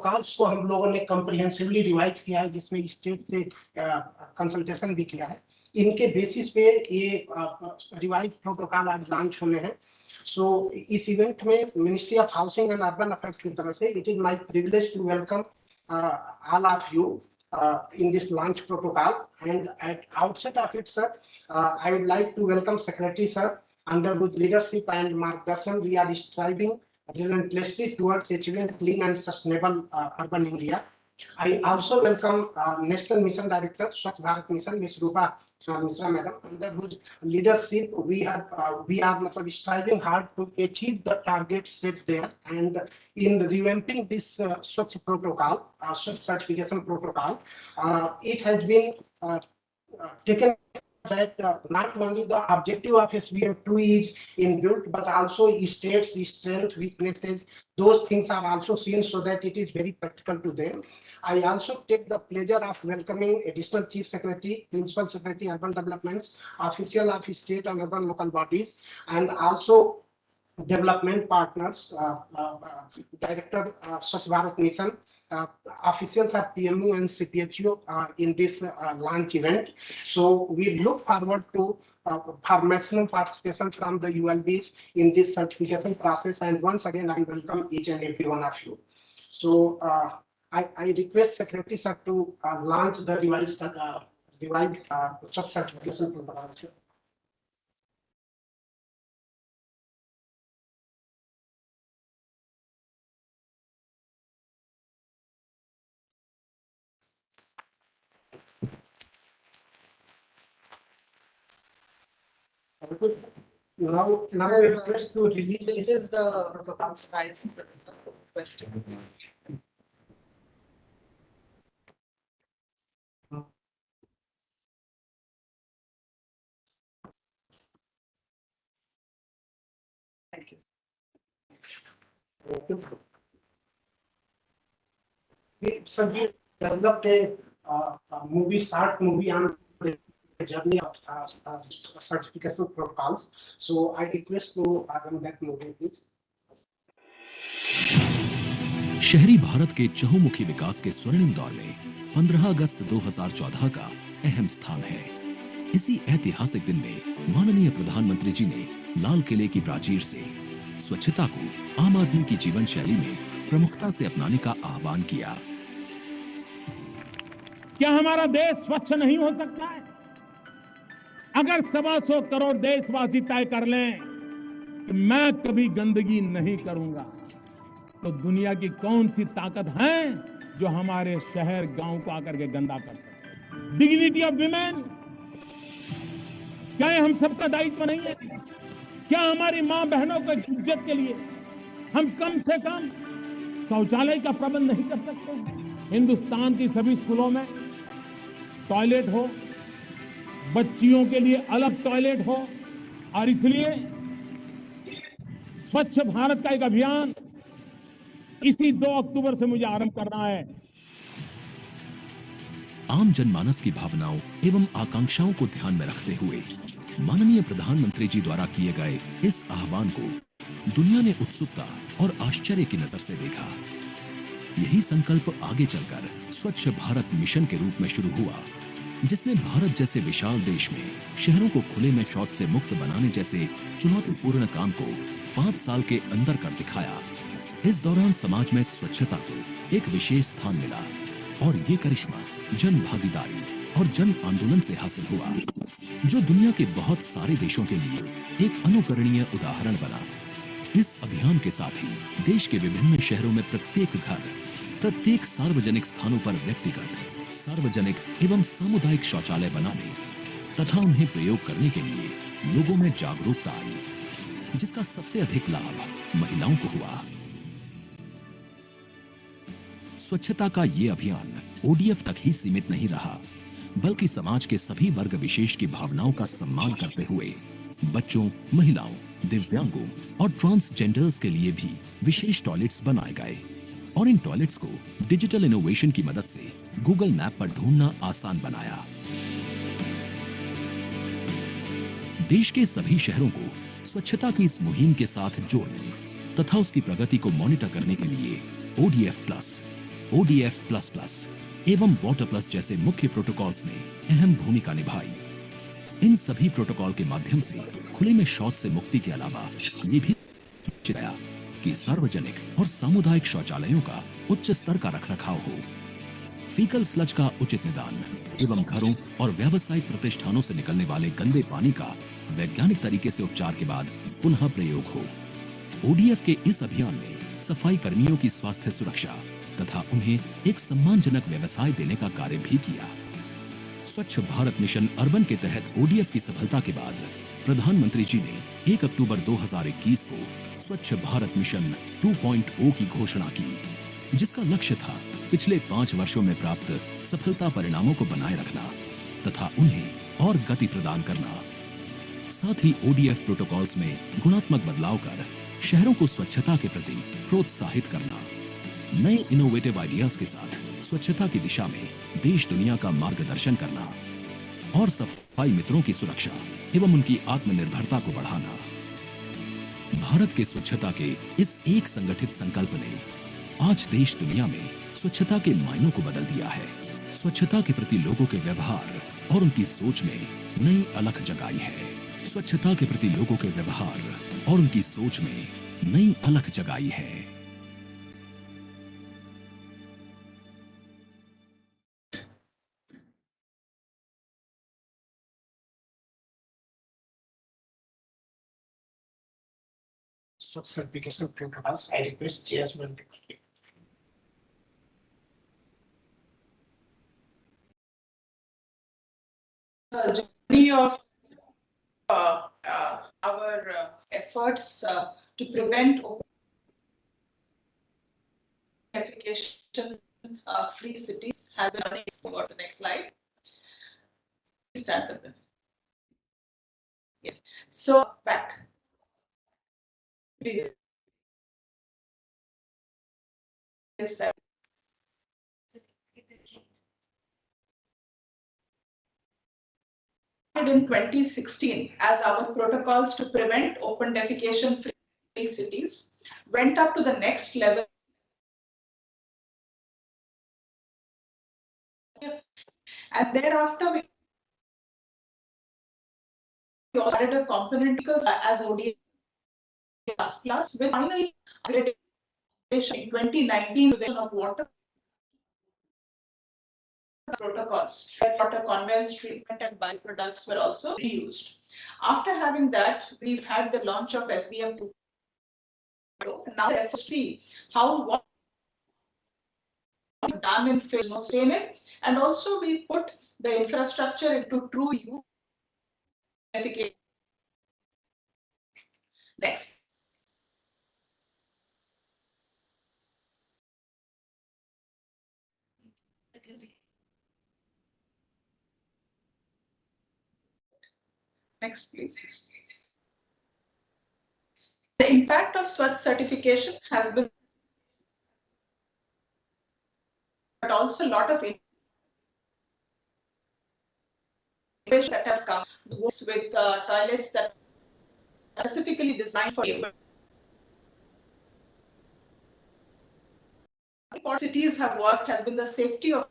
Protocols को हम लोगों ने कॉम्प्रिहेंसिवली रिवाइज किया है, जिसमें स्टेट से कंसल्टेशन भी किया है। इनके बेसिस पे ये रिवाइज प्रोटोकॉल आज लॉन्च होने हैं। सो इस इवेंट में ministry of housing and urban affairs की तरफ से it is my privilege to welcome all of you in this launch protocol. And at outset of it, sir, I would like to welcome Secretary Sir, under whose leadership and margdarshan we are striving relentlessly towards achieving clean and sustainable urban India. I also welcome National Mission Director, Swachh Bharat Mission, Ms. Rupa Mishra Madam, under whose leadership we are striving hard to achieve the targets set there. And in revamping this Swachh protocol, Swachh certification protocol, it has been taken that not only the objective of SBM-2 is inbuilt, but also states' strength, weaknesses, those things are also seen so that it is very practical to them. I also take the pleasure of welcoming Additional Chief Secretary, Principal Secretary, Urban Developments, Official of State and Urban Local Bodies, and also development partners, Director Swachh Bharat Mission, officials of PMU and CPHU in this launch event. So we look forward to for maximum participation from the ULBs in this certification process. And once again, I welcome each and every one of you. So I request Secretary Sir to launch the revised Swachh certification protocol. Now I request to release. This is the protocol size question. Thank you. We developed a short movie on the journey of certification protocols. So I request to run that movie, please. शहरी भारत के चहुमुखी विकास के स्वर्णिम दौर में 15 अगस्त 2014 का अहम स्थान है। इसी ऐतिहासिक दिन में माननीय प्रधानमंत्री जी ने लाल किले की प्राचीर से स्वच्छता को आम आदमी की जीवन शैली में प्रमुखता से अपनाने का आह्वान किया। क्या हमारा देश स्वच्छ नहीं हो सकता है? अगर 125 करोड़ देशवासी तय कर लें कि मैं कभी गंदगी नहीं करूंगा, तो दुनिया की कौन सी ताकत है जो हमारे शहर गांव को आकर के गंदा कर सकते? डिग्निटी ऑफ विमेन, क्या ये हम सबका दायित्व नहीं है? क्या हमारी मां बहनों की इज्जत के लिए हम कम से कम शौचालय का प्रबंध नहीं कर सकते? हिंदुस्तान की सभी स्कूलों में टॉयलेट हो, बच्चियों के लिए अलग टॉयलेट हो, और इसलिए स्वच्छ भारत का एक अभियान इसी 2 अक्टूबर से मुझे आरंभ करना है। आम जनमानस की भावनाओं एवं आकांक्षाओं को ध्यान में रखते हुए माननीय प्रधानमंत्री जी द्वारा किए गए इस आह्वान को दुनिया ने उत्सुकता और आश्चर्य की नजर से देखा। यही संकल्प आगे चलकर स्वच्छ भारत मिशन के रूप में शुरू हुआ, जिसने भारत जैसे विशाल देश में शहरों को खुले में शौच से मुक्त बनाने जैसे चुनौतीपूर्ण काम को 5 साल के अंदर कर दिखाया। इस दौरान समाज में स्वच्छता को एक विशेष स्थान मिला और ये करिश्मा जन भागीदारी और जन आंदोलन से हासिल हुआ, जो दुनिया के बहुत सारे देशों के लिए एक अनुकरणीय उदाहरण बना। इस अभियान के साथ ही देश के विभिन्न शहरों में प्रत्येक घर, प्रत्येक सार्वजनिक स्थानों पर व्यक्तिगत, सार्वजनिक एवं सामुदायिक शौचालय बनाने तथा उन्हें प्रयोग करने के लिए लोगों में जागरूकता आई, जिसका सबसे अधिक लाभ महिलाओं को हुआ। स्वच्छता का ये अभियान ओडीएफ तक ही सीमित नहीं रहा, बल्कि समाज के सभी वर्ग विशेष की भावनाओं का सम्मान करते हुए बच्चों, महिलाओं, दिव्यांगों और ट्रांसजेंडर्स के लिए भी विशेष टॉयलेट्स बनाए गए और इन टॉयलेट्स को डिजिटल इनोवेशन की मदद से गूगल मैप पर ढूंढना आसान बनाया। देश के सभी शहरों को स्वच्छता की इस मुहिम के साथ जोड़ने तथा उसकी प्रगति को मॉनिटर करने के लिए ODF+, ODF++ एवं वाटर प्लस जैसे मुख्य प्रोटोकॉल्स ने अहम भूमिका निभाई। इन सभी प्रोटोकॉल के माध्यम से खुले में शौच से मुक्ति के अलावा ये भी सुनिश्चित किया कि सार्वजनिक और सामुदायिक शौचालयों का उच्च स्तर का रखरखाव हो, फीकल स्लज का उचित निदान एवं घरों और व्यावसायिक प्रतिष्ठानों से निकलने वाले गंदे पानी का वैज्ञानिक तरीके से उपचार के बाद पुनः प्रयोग हो। ODF के इस अभियान में सफाई कर्मियों की स्वास्थ्य सुरक्षा तथा उन्हें एक सम्मानजनक व्यवसाय देने का कार्य भी किया। स्वच्छ भारत मिशन अर्बन के तहत ODF की सफलता के बाद प्रधानमंत्री जी ने 1 अक्टूबर 2021 को स्वच्छ भारत मिशन 2.0 की घोषणा की, जिसका लक्ष्य था पिछले 5 वर्षों में प्राप्त सफलता परिणामों को बनाए रखना तथा उन्हें और गति प्रदान करना। साथ ही ODF प्रोटोकॉल्स में गुणात्मक बदलाव कर शहरों को स्वच्छता के प्रति प्रोत्साहित करना, नए इनोवेटिव आइडियाज के साथ स्वच्छता की दिशा में देश दुनिया का मार्गदर्शन करना और सफाई मित्रों की सुरक्षा एवं उनकी आत्मनिर्भरता को बढ़ाना। भारत के स्वच्छता के इस एक संगठित संकल्प ने आज देश दुनिया में स्वच्छता के मायनों को बदल दिया है। स्वच्छता के प्रति लोगों के व्यवहार और उनकी सोच में नई अलख जगाई है। स्वच्छता के प्रति लोगों के व्यवहार और उनकी सोच में नई अलख जगाई है। Certification protocols. I request chairman to continue. Journey of our efforts to prevent defecation free cities has been running. Go to the next slide. Start the bill. Yes. So back. Previous. Yes, sir. In 2016, as our protocols to prevent open defecation free cities went up to the next level, and thereafter we also added a component as ODF++ with final accreditation in 2019 of water protocols, where water conveyance, treatment, and byproducts were also reused. After having that, we've had the launch of SBM 2.0. Now, the see how what we've done in phase sustain it, and also we put the infrastructure into true use. Next. Next, please. The impact of Swachh certification has been, but also a lot of innovations that have come with toilets that are specifically designed for cities have worked has been the safety of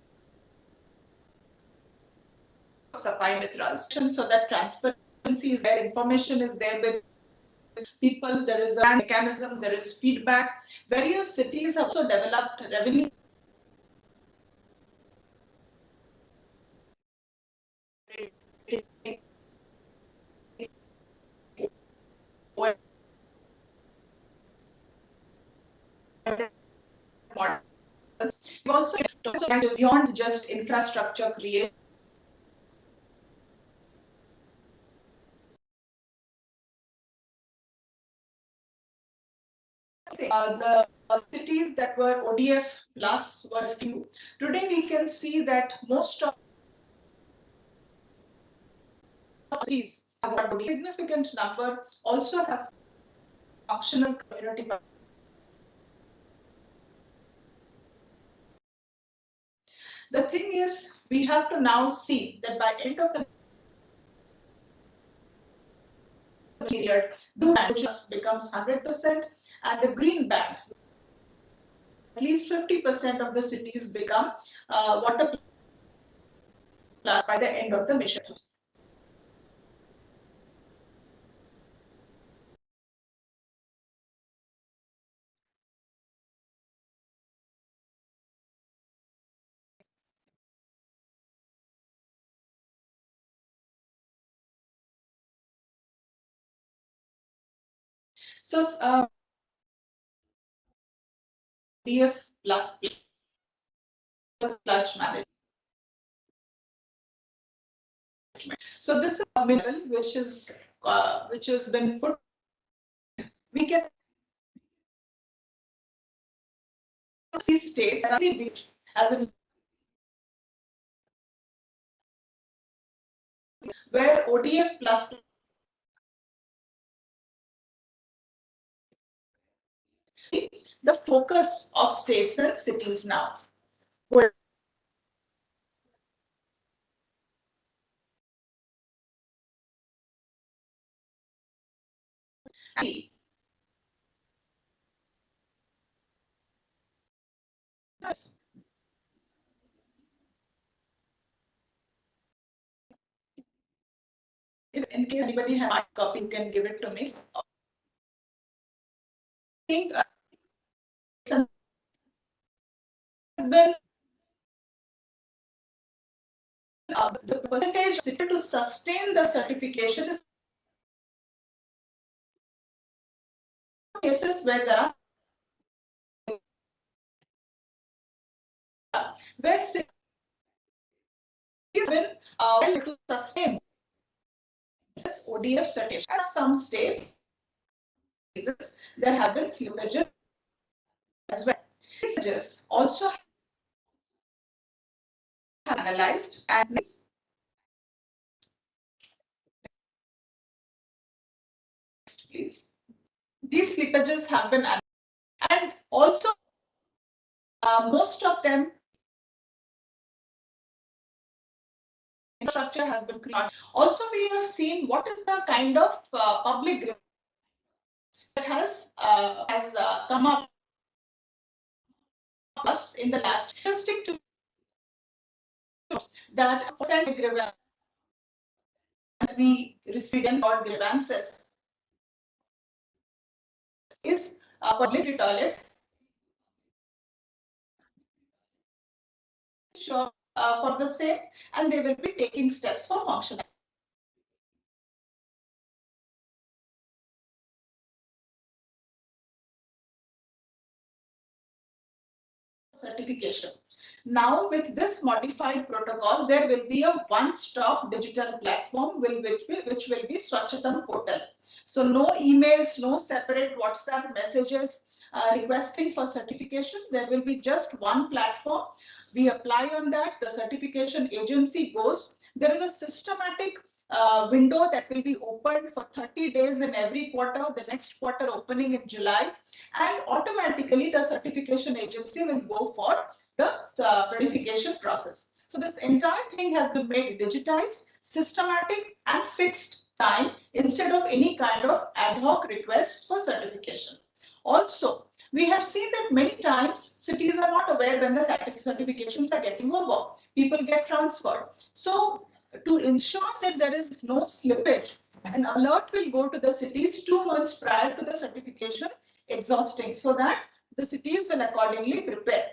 Safai Mitras, so that transparency is there, information is there with people, there is a mechanism, there is feedback. Various cities have also developed revenue also beyond just infrastructure creation. The cities that were ODF plus were few. Today we can see that most of cities have a significant number also have functional community. The thing is, we have to now see that by end of the period, blue band which becomes 100%, and the green band at least 50% of the cities become water plus by the end of the mission. So DF plus sludge management. So this is a mineral which has been put. We can see states as a where ODF plus the focus of states and cities now. If in case anybody has a copy, you can give it to me. I think has been the percentage to sustain the certification is cases where there are where cities been to sustain this ODF certification. As some states, there have been slippages as well. Slippages also have analyzed and please. These slippages have been analyzed and also most of them infrastructure has been created. Also, we have seen what is the kind of public that has come up us in the last statistic to that grievance we received or grievances is public toilets. Sure, for the same, and they will be taking steps for functioning. Certification. Now, with this modified protocol, there will be a one-stop digital platform which will be Swachhatam portal. So no emails, no separate WhatsApp messages requesting for certification. There will be just one platform. We apply on that. The certification agency goes. There is a systematic window that will be opened for 30 days in every quarter, the next quarter opening in July, and automatically the certification agency will go for the verification process. So this entire thing has been made digitized, systematic, and fixed time instead of any kind of ad hoc requests for certification. Also, we have seen that many times cities are not aware when the certifications are getting over. People get transferred. So to ensure that there is no slippage, an alert will go to the cities 2 months prior to the certification exhausting so that the cities will accordingly prepare.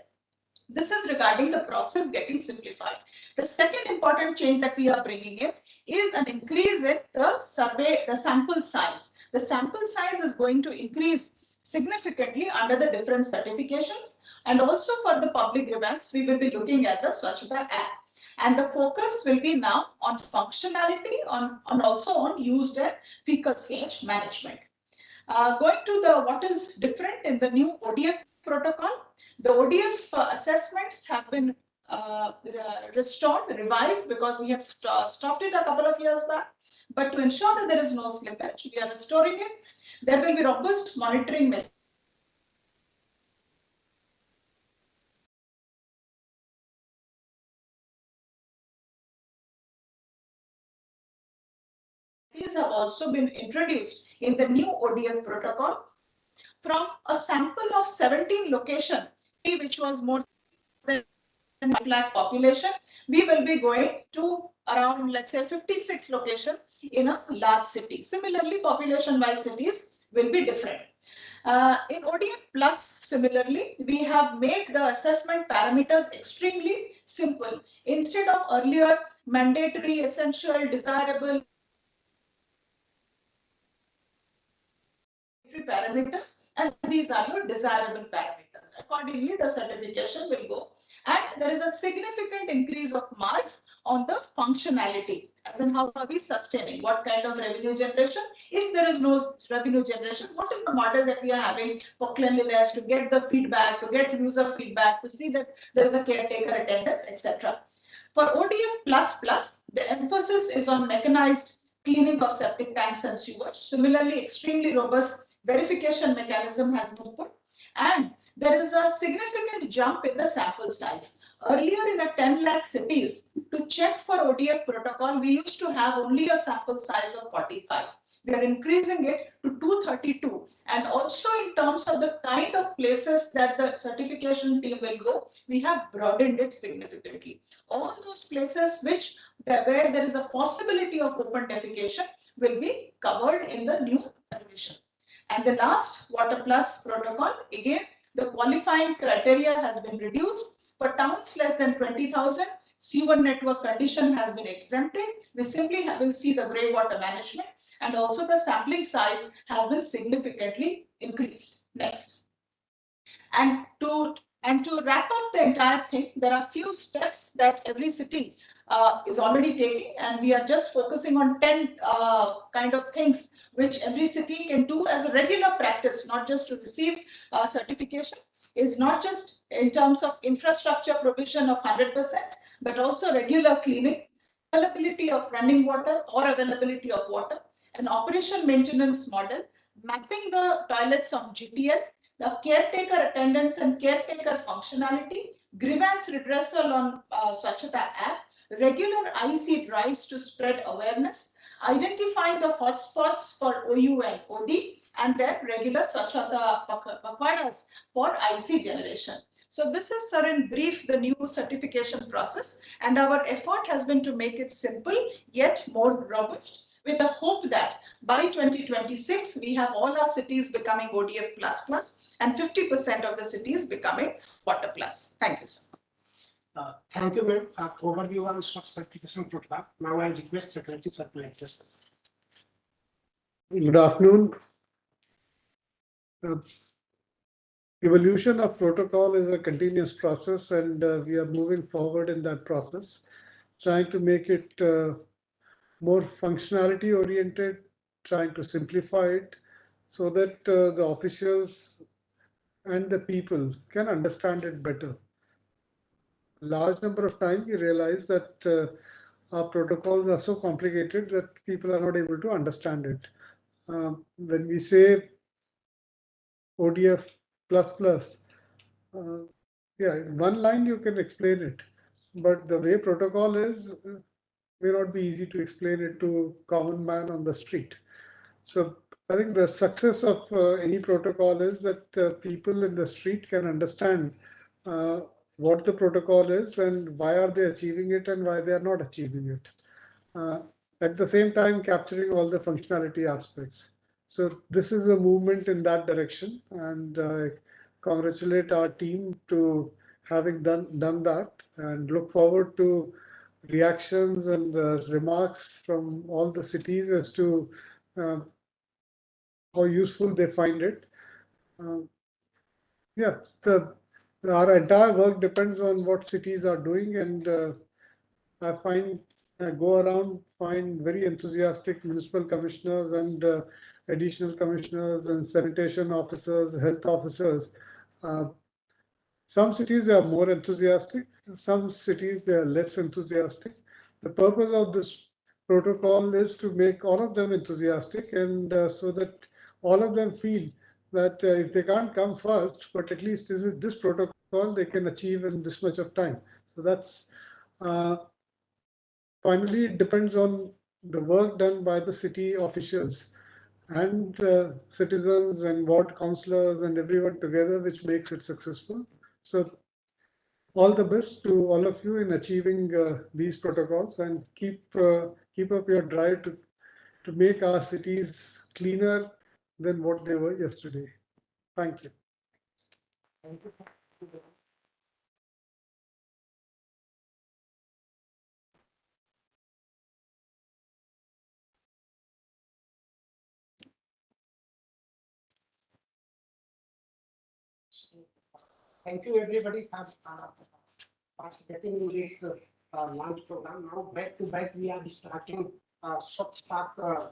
This is regarding the process getting simplified. The second important change that we are bringing in is an increase in the survey, the sample size. The sample size is going to increase significantly under the different certifications, and also for the public grievance, we will be looking at the Swachhata app. And the focus will be now on functionality, on also on used and fecal sludge management. Going to the what is different in the new ODF protocol, the ODF assessments have been restored, revived, because we have stopped it a couple of years back. But to ensure that there is no slippage, we are restoring it. There will be robust monitoring mechanisms. These have also been introduced in the new ODF protocol. From a sample of 17 locations which was more than 5 lakh population, we will be going to around, let's say, 56 locations in a large city. Similarly, population-wise cities will be different. In ODF Plus, similarly, we have made the assessment parameters extremely simple. Instead of earlier mandatory, essential, desirable parameters, and these are your desirable parameters. Accordingly, the certification will go, and there is a significant increase of marks on the functionality, as in how are we sustaining, what kind of revenue generation. If there is no revenue generation, what is the model that we are having for cleanliness, to get the feedback, to get user feedback, to see that there is a caretaker attendance, etc. For ODF plus, the emphasis is on mechanized cleaning of septic tanks and sewage. Similarly, extremely robust verification mechanism has been put, and there is a significant jump in the sample size. Earlier, in a 10 lakh cities, to check for ODF protocol, we used to have only a sample size of 45. We are increasing it to 232. And also in terms of the kind of places that the certification team will go, we have broadened it significantly. All those places where there is a possibility of open defecation will be covered in the new revision. And the last Water Plus protocol, again, the qualifying criteria has been reduced. For towns less than 20,000, sewer network condition has been exempted. We simply will see the grey water management, and also the sampling size has been significantly increased. Next. And to wrap up the entire thing, there are few steps that every city is already taking, and we are just focusing on 10 kind of things which every city can do as a regular practice, not just to receive certification. Is not just in terms of infrastructure provision of 100%, but also regular cleaning, availability of running water or availability of water, an operation maintenance model, mapping the toilets on GTL, the caretaker attendance and caretaker functionality, grievance redressal on Swachhta app, regular IEC drives to spread awareness, identifying the hotspots for OU and OD, and then regular Swachhta pakwadas for IEC generation. So this is, sir, in brief, the new certification process, and our effort has been to make it simple yet more robust, with the hope that by 2026, we have all our cities becoming ODF++ and 50% of the cities becoming Water Plus. Thank you, sir. Thank you, ma'am, for overview on Swachh certification program. Now I request Secretary Sir to address us. Good afternoon. Evolution of protocol is a continuous process, and we are moving forward in that process, trying to make it more functionality oriented, trying to simplify it so that the officials and the people can understand it better. Large number of times we realize that our protocols are so complicated that people are not able to understand it. When we say ODF++, yeah, one line you can explain it, but the way protocol is may not be easy to explain it to common man on the street. So I think the success of any protocol is that people in the street can understand what the protocol is and why are they achieving it and why they are not achieving it. At the same time, capturing all the functionality aspects. So this is a movement in that direction, and I congratulate our team to having done that, and look forward to reactions and remarks from all the cities as to how useful they find it. Yeah, our entire work depends on what cities are doing, and I go around, find very enthusiastic municipal commissioners and additional commissioners and sanitation officers, health officers. Some cities they are more enthusiastic, some cities they are less enthusiastic. The purpose of this protocol is to make all of them enthusiastic, and so that all of them feel that if they can't come first, but at least this protocol they can achieve in this much of time. So that's finally, it depends on the work done by the city officials and citizens and ward councillors and everyone together, which makes it successful. So all the best to all of you in achieving these protocols, and keep up your drive to make our cities cleaner than what they were yesterday. Thank you. Thank you. Thank you everybody for participating in this launch program. Now back to back we are starting Swachh webinar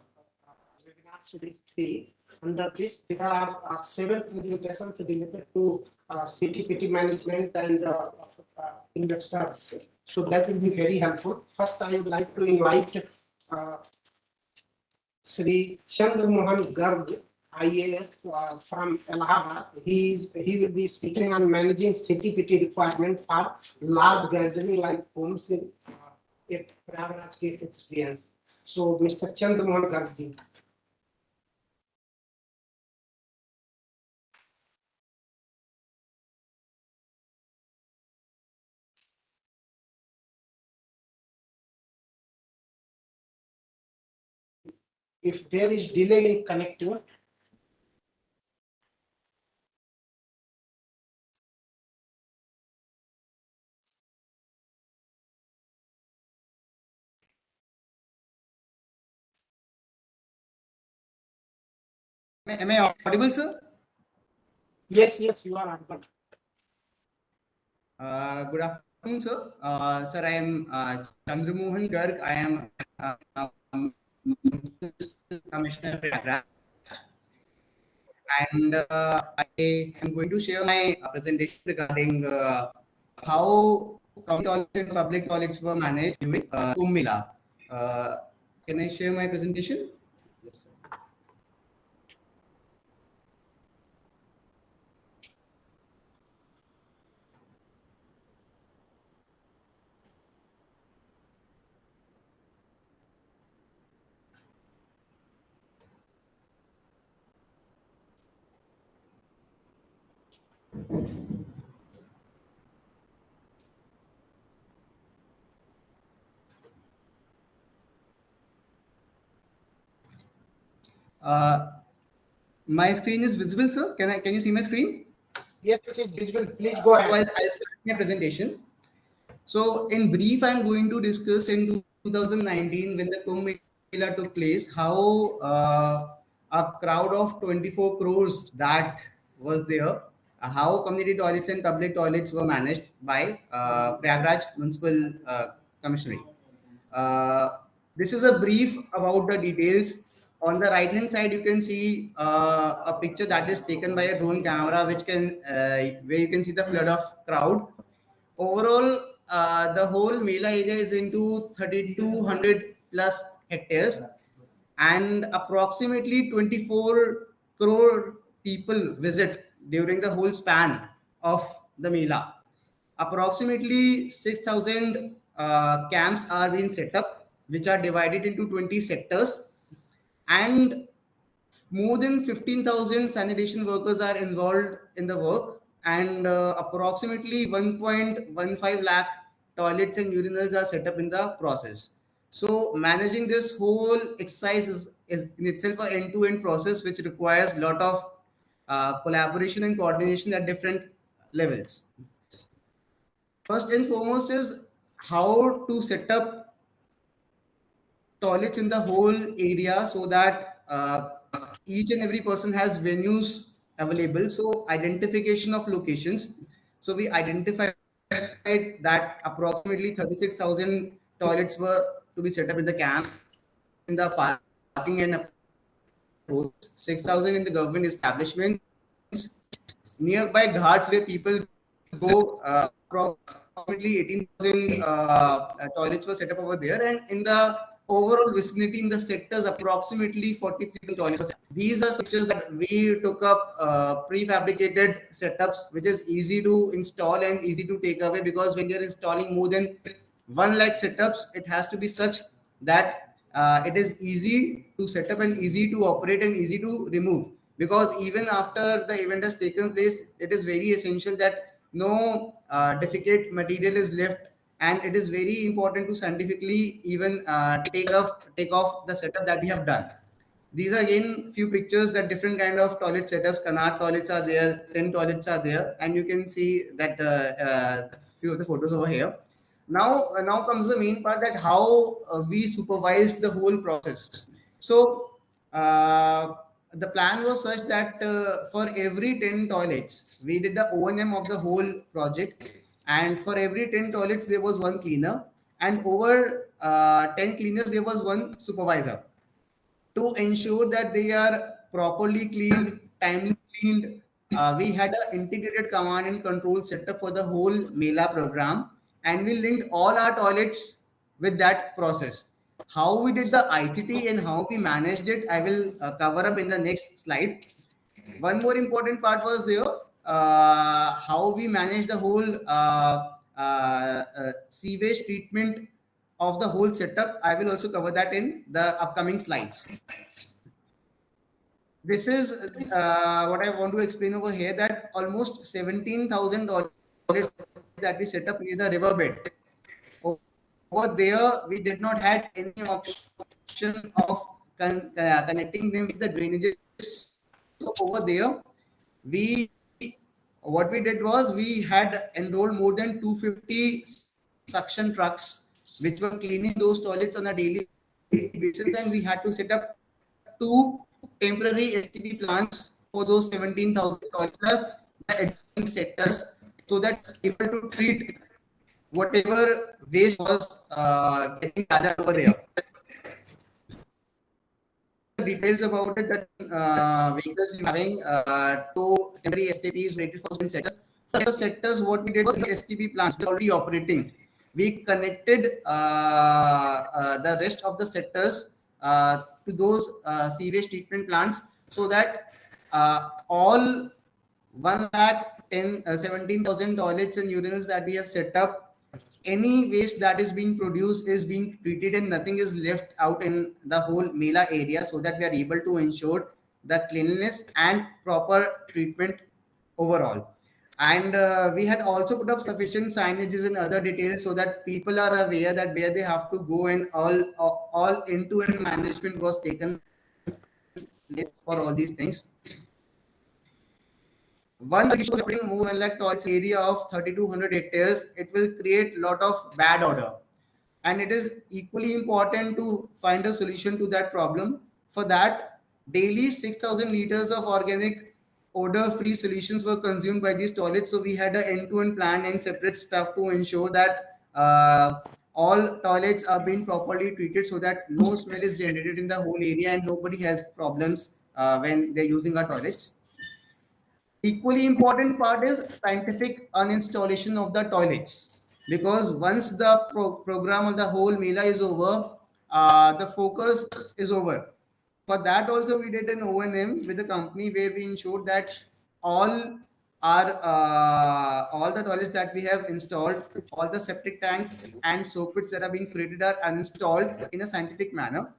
series 3. Under this there are 7 presentations related to CTPT management and investors. So that will be very helpful. First I would like to invite Sri Chandra Mohan Garg, IAS from Allahabad. He will be speaking on managing CTPT requirement for large gathering like homes in a Prayagraj case experience. So, Mr. Chandra Mohan Garg ji. If there is delay in connecting, Am I audible, sir? yes, you are audible. Good afternoon, sir. Sir, I am Chandra Mohan Garg. I am Commissioner Prayagraj, and I am going to share my presentation regarding how county toilets and public toilets were managed during Kumbh Mela. Can I share my presentation? Yes, sir. My screen is visible, sir. Can you see my screen? Yes, it is visible. Please go ahead. So I'll start my presentation. So in brief, I'm going to discuss in 2019 when the Kumbh Mela took place, how a crowd of 24 crores that was there, how community toilets and public toilets were managed by Prayagraj Municipal Commissioner. Uh, this is a brief about the details. On the right hand side, you can see a picture that is taken by a drone camera, which can where you can see the flood of crowd. Overall, the whole Mela area is into 3,200 plus hectares, and approximately 24 crore people visit during the whole span of the Mela. Approximately 6,000 camps are being set up, which are divided into 20 sectors, and more than 15,000 sanitation workers are involved in the work, and approximately 1.15 lakh toilets and urinals are set up in the process. So managing this whole exercise is in itself an end-to-end process, which requires a lot of collaboration and coordination at different levels. First and foremost is how to set up toilets in the whole area so that each and every person has venues available. So identification of locations. So we identified that approximately 36,000 toilets were to be set up in the camp, in the parking and approach, 6,000 in the government establishments, nearby ghats where people go. Approximately 18,000 toilets were set up over there, and in the overall vicinity in the sectors, approximately 43,000 toilets were set up. These are structures that we took up prefabricated setups, which is easy to install and easy to take away, because when you're installing more than 1 lakh setups, it has to be such that it is easy to set up and easy to operate and easy to remove, because even after the event has taken place, it is very essential that no defecate material is left, and it is very important to scientifically even take off the setup that we have done. These are again few pictures that different kind of toilet setups. Canard toilets are there, 10 toilets are there, and you can see that few of the photos over here. Now comes the main part, that how we supervise the whole process. So the plan was such that for every 10 toilets, we did the O&M of the whole project, and for every 10 toilets there was one cleaner, and over 10 cleaners there was one supervisor, to ensure that they are properly cleaned, timely cleaned. We had an integrated command and control setup for the whole Mela program, and we linked all our toilets with that process. How we did the ICT and how we managed it, I will cover up in the next slide. One more important part was there, how we manage the whole sewage treatment of the whole setup. I will also cover that in the upcoming slides. This is what I want to explain over here, that almost 17,000 toilets that we set up near the riverbed. Over there, we did not had any option of connecting them with the drainages. So over there, what we did was, we had enrolled more than 250 suction trucks which were cleaning those toilets on a daily basis, and we had to set up 2 temporary STP plants for those 17,000 toilets plus the adjoining sectors, so that able to treat whatever waste was getting gathered over there. Details about it, that vehicles having 2 temporary STPs rated for certain sectors. For the sectors, what we did was, the STP plants were already operating. We connected the rest of the sectors to those sewage treatment plants, so that all 17,000 toilets and urinals that we have set up, any waste that is being produced is being treated and nothing is left out in the whole Mela area, so that we are able to ensure the cleanliness and proper treatment overall. And we had also put up sufficient signages and other details, so that people are aware that where they have to go, and all end-to-end management was taken for all these things. One issue is putting more than like toilets area of 3,200 hectares, it will create a lot of bad odor, and it is equally important to find a solution to that problem. For that, daily 6,000 liters of organic odor-free solutions were consumed by these toilets. So we had an end-to-end plan and separate stuff to ensure that all toilets are being properly treated, so that no smell is generated in the whole area and nobody has problems when they're using our toilets. Equally important part is scientific uninstallation of the toilets, because once the program of the whole Mela is over, the focus is over. For that also, we did an O&M with the company, where we ensured that all the toilets that we have installed, all the septic tanks and soak pits that are being created are uninstalled in a scientific manner,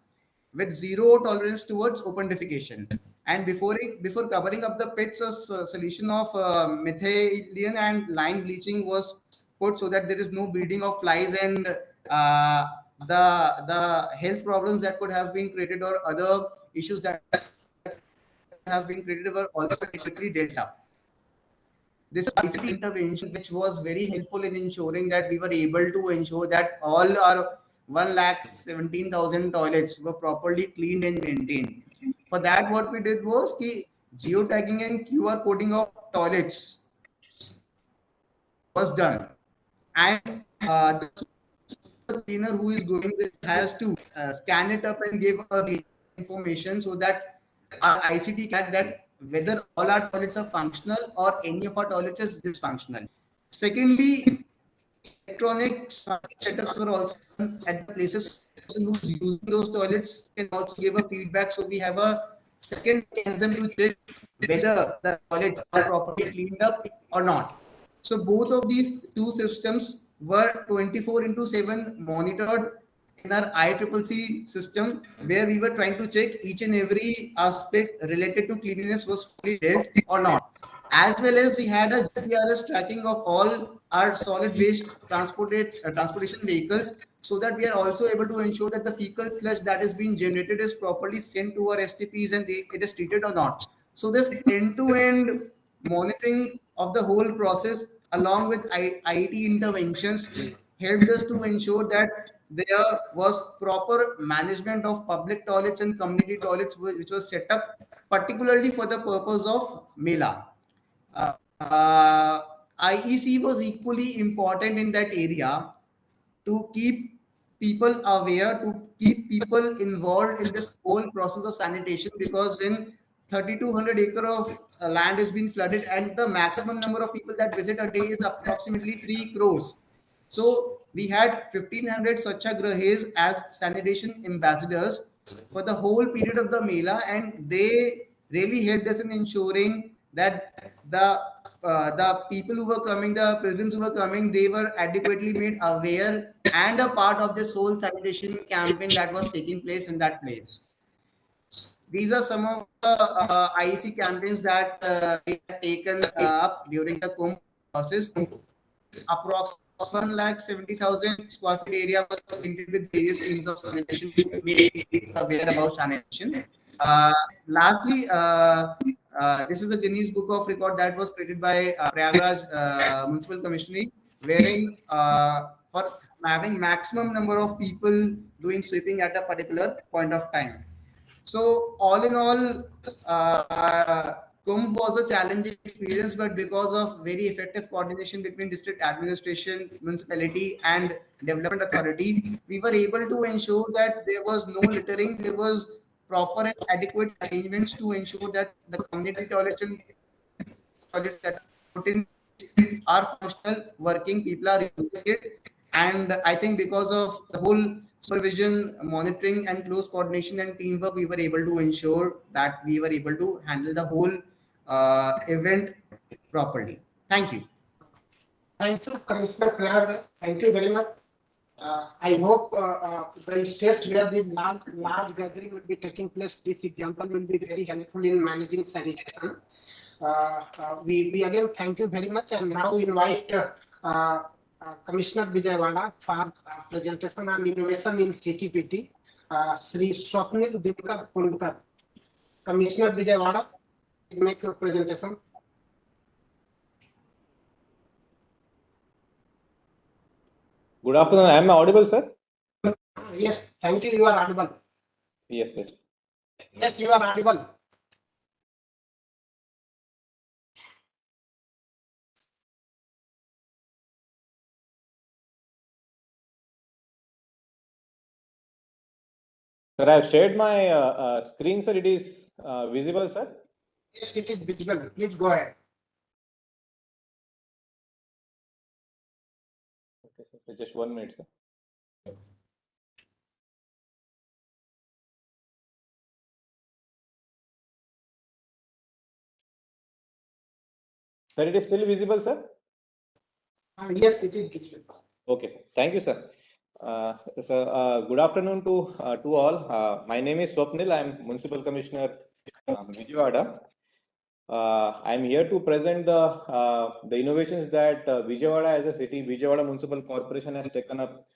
with zero tolerance towards open defecation. And before covering up the pits, a solution of methylene and lime bleaching was put, so that there is no breeding of flies, and the health problems that could have been created or other issues that have been created were also quickly dealt up. This ICT intervention, which was very helpful in ensuring that we were able to ensure that all our 1,17,000 toilets were properly cleaned and maintained. For that, what we did was geotagging and QR coding of toilets was done, and the cleaner who is going there has to scan it up and give a information, so that our ICT can that whether all our toilets are functional or any of our toilets is dysfunctional. Secondly, electronic setups were also done at the places. Person who's using those toilets can also give a feedback, so we have a second mechanism to check whether the toilets are properly cleaned up or not. So both of these two systems were 24/7 monitored in our IEEE system, where we were trying to check each and every aspect related to cleanliness was fully dealt or not. as well as we had a GPRS tracking of all our solid waste transportation vehicles, so that we are also able to ensure that the fecal sludge that is being generated is properly sent to our STPs and it is treated or not. So this end-to-end monitoring of the whole process along with IT interventions helped us to ensure that there was proper management of public toilets and community toilets which was set up particularly for the purpose of Mela. Uh, IEC was equally important in that area to keep people aware, to keep people involved in this whole process of sanitation, because when 3,200 acre of land is being flooded and the maximum number of people that visit a day is approximately 3 crores. So we had 1,500 Swachhagrahes as sanitation ambassadors for the whole period of the Mela, and they really helped us in ensuring that the people who were coming, the pilgrims who were coming, they were adequately made aware and a part of this whole sanitation campaign that was taking place in that place. These are some of the IEC campaigns that we have taken up during the Kumbh process. Approximately 1,70,000 square feet area was painted with various teams of sanitation to make people aware about sanitation. Lastly, this is a Guinness Book of Record that was created by Prayagraj Municipal Commissioner, wherein for having maximum number of people doing sweeping at a particular point of time. So all in all, Kumbh was a challenging experience, but because of very effective coordination between district administration, municipality, and development authority, we were able to ensure that there was no littering. There was proper and adequate arrangements to ensure that the community toilets and toilets that are put in are functional, working, people are using it. And I think because of the whole supervision, monitoring, and close coordination and teamwork, we were able to ensure that we were able to handle the whole event properly. Thank you. Thank you, Commissioner Prayag. Thank you very much. I hope the states where the large gathering will be taking place, this example will be very helpful in managing sanitation. We again thank you very much, and now invite Commissioner Vijayawada for presentation on innovation in CTPT. Sri Swapnil Dipkar Pundkar. Commissioner Vijayawada, make your presentation. Good afternoon. Am I audible, sir? Yes, thank you. You are audible. Yes. Yes, you are audible. Sir, I have shared my screen, sir. It is visible, sir? Yes, it is visible. Please go ahead. Okay, sir. So just 1 minute, sir. Sir, it is still visible, sir? Yes, it is visible. Okay, sir. Thank you, sir. Good afternoon to all. My name is Swapnil. I am Municipal Commissioner Vijayawada. I am here to present the innovations that Vijayawada as a city, Vijayawada Municipal Corporation has taken up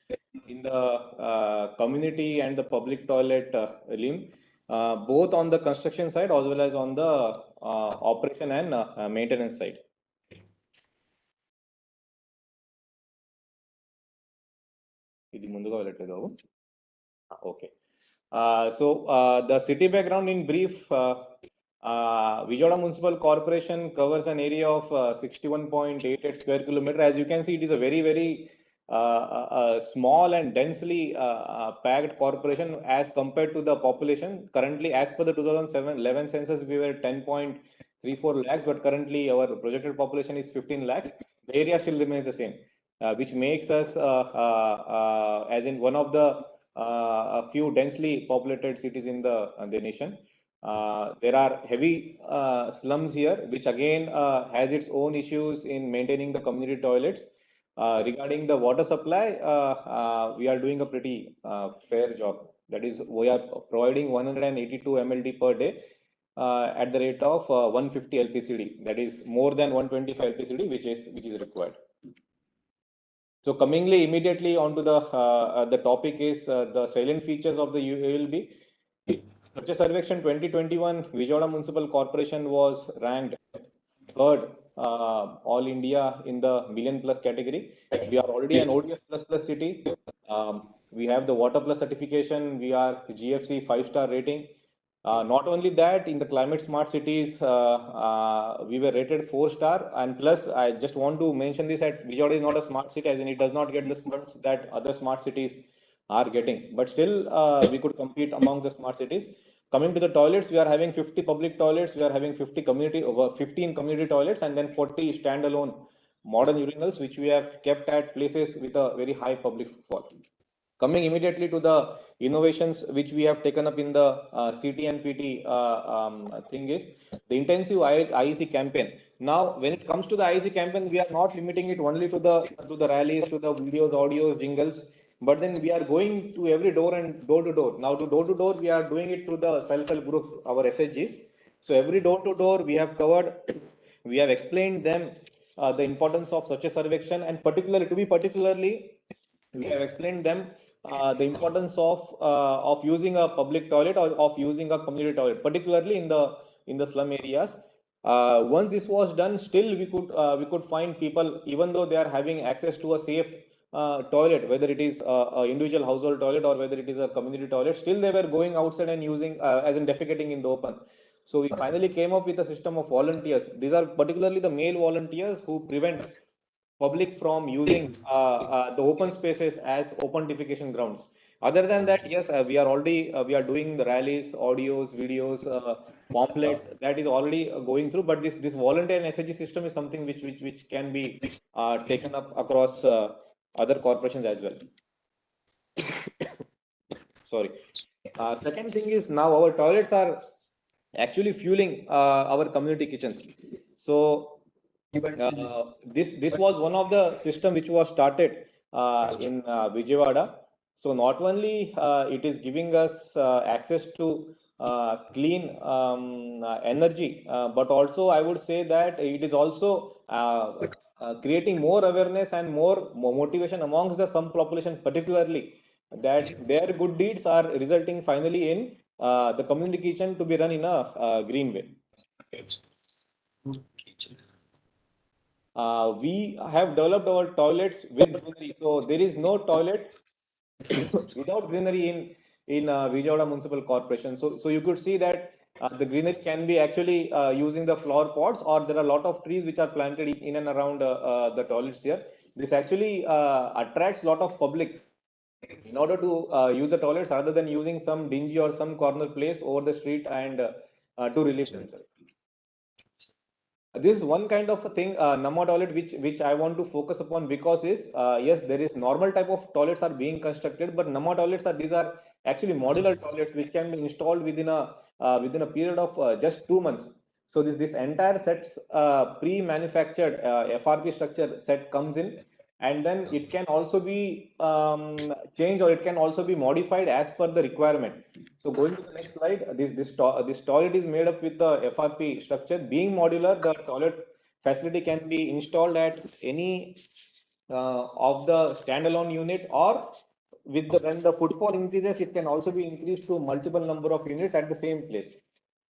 in the community and the public toilet limb, both on the construction side as well as on the operation and maintenance side. Okay. The city background in brief. Vijayawada Municipal Corporation covers an area of 61.88 square kilometer. As you can see, it is a very small and densely packed corporation as compared to the population. Currently, as per the 2011 census, we were 10.34 lakhs, but currently our projected population is 15 lakhs. The area still remains the same, which makes us as in one of the a few densely populated cities in the nation. There are heavy slums here, which again has its own issues in maintaining the community toilets. Regarding the water supply, we are doing a pretty fair job. That is, we are providing 182 MLD per day. at the rate of 150 LPCD. That is more than 125 LPCD, which is required. So comingly immediately onto the topic is the salient features of the ULB. Swachh Sarvekshan 2021, Vijayawada Municipal Corporation was ranked third all India in the million plus category. We are already an ODS plus city. We have the Water Plus certification. We are GFC 5-star rating. Not only that, in the climate smart cities, we were rated 4-star. And plus, I just want to mention this that Vijayawada is not a smart city, as in it does not get the smarts that other smart cities are getting. But still, we could compete among the smart cities. Coming to the toilets, we are having 50 public toilets, we are having 15 community toilets, and then 40 standalone modern urinals, which we have kept at places with a very high public footfall. Coming immediately to the innovations which we have taken up in the CT and PT thing is the intensive IEC campaign. Now, when it comes to the IEC campaign, we are not limiting it only to the rallies, to the videos, audios, jingles, but then we are going to every door and door to door. Now, to door to door, we are doing it through the self-help groups, our SHGs. So every door to door, we have covered, we have explained them the importance of Swachh Sarvekshan, and particularly, we have explained them the importance of using a public toilet or of using a community toilet, particularly in the slum areas. Once this was done, still we could find people, even though they are having access to a safe toilet, whether it is a individual household toilet or whether it is a community toilet, still they were going outside and using as in defecating in the open. So we finally came up with a system of volunteers. These are particularly the male volunteers who prevent public from using the open spaces as open defecation grounds. Other than that, yes, we are already we are doing the rallies, audios, videos, pamphlets. That is already going through. But this volunteer and SHG system is something which can be taken up across other corporations as well. Sorry. Second thing is now our toilets are actually fueling our community kitchens. So this was one of the system which was started in Vijayawada. So not only it is giving us access to clean energy, but also I would say that it is also creating more awareness and more motivation amongst the some population, particularly that their good deeds are resulting finally in the community kitchen to be run in a green way. We have developed our toilets with greenery, so there is no toilet without greenery in Vijayawada Municipal Corporation. So you could see that the greenery can be actually using the flower pots, or there are a lot of trees which are planted in and around the toilets here. This actually attracts a lot of public in order to use the toilets rather than using some dingy or some corner place over the street and to relieve themselves. This is one kind of a thing, Namma toilet, which I want to focus upon, because is yes, there is normal type of toilets are being constructed, but Namma toilets are actually modular toilets which can be installed within a period of just 2 months. So this entire set's pre-manufactured FRP structure set comes in, and then it can also be changed, or it can also be modified as per the requirement. So going to the next slide, this toilet is made up with the FRP structure. Being modular, the toilet facility can be installed at any of the standalone unit, or when the footfall increases, it can also be increased to multiple number of units at the same place.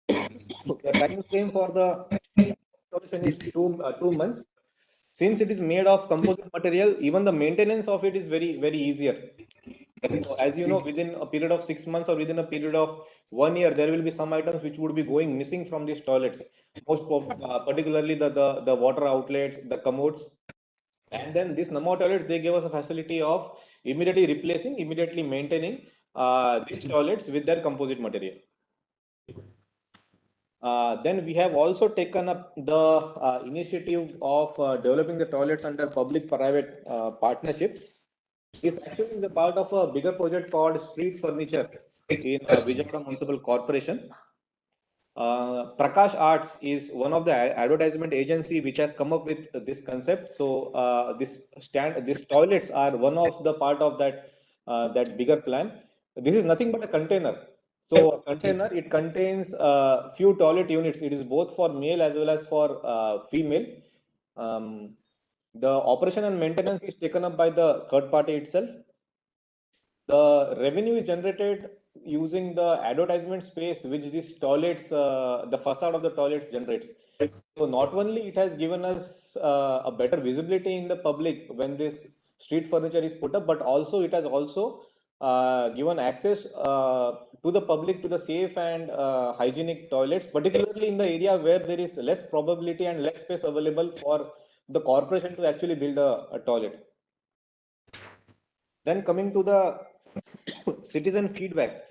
The time frame for the installation is 2 months. Since it is made of composite material, even the maintenance of it is very easier. So as you know, within a period of 6 months or within a period of 1 year, there will be some items which would be going missing from these toilets. Most particularly the water outlets, the commodes, and then these Namma toilets, they give us a facility of immediately replacing, immediately maintaining these toilets with their composite material. Then we have also taken up the initiative of developing the toilets under public-private partnerships. This actually is a part of a bigger project called Street Furniture in Vijayawada Municipal Corporation. Prakash Arts is one of the advertisement agency which has come up with this concept. So these toilets are one of the part of that bigger plan. This is nothing but a container. So container, it contains few toilet units. It is both for male as well as for female. The operation and maintenance is taken up by the third party itself. The revenue is generated using the advertisement space which these toilets, the facade of the toilets generates. So not only it has given us a better visibility in the public when this street furniture is put up, but also it has also given access to the public to the safe and hygienic toilets, particularly in the area where there is less probability and less space available for the corporation to actually build a toilet. Then coming to the citizen feedback.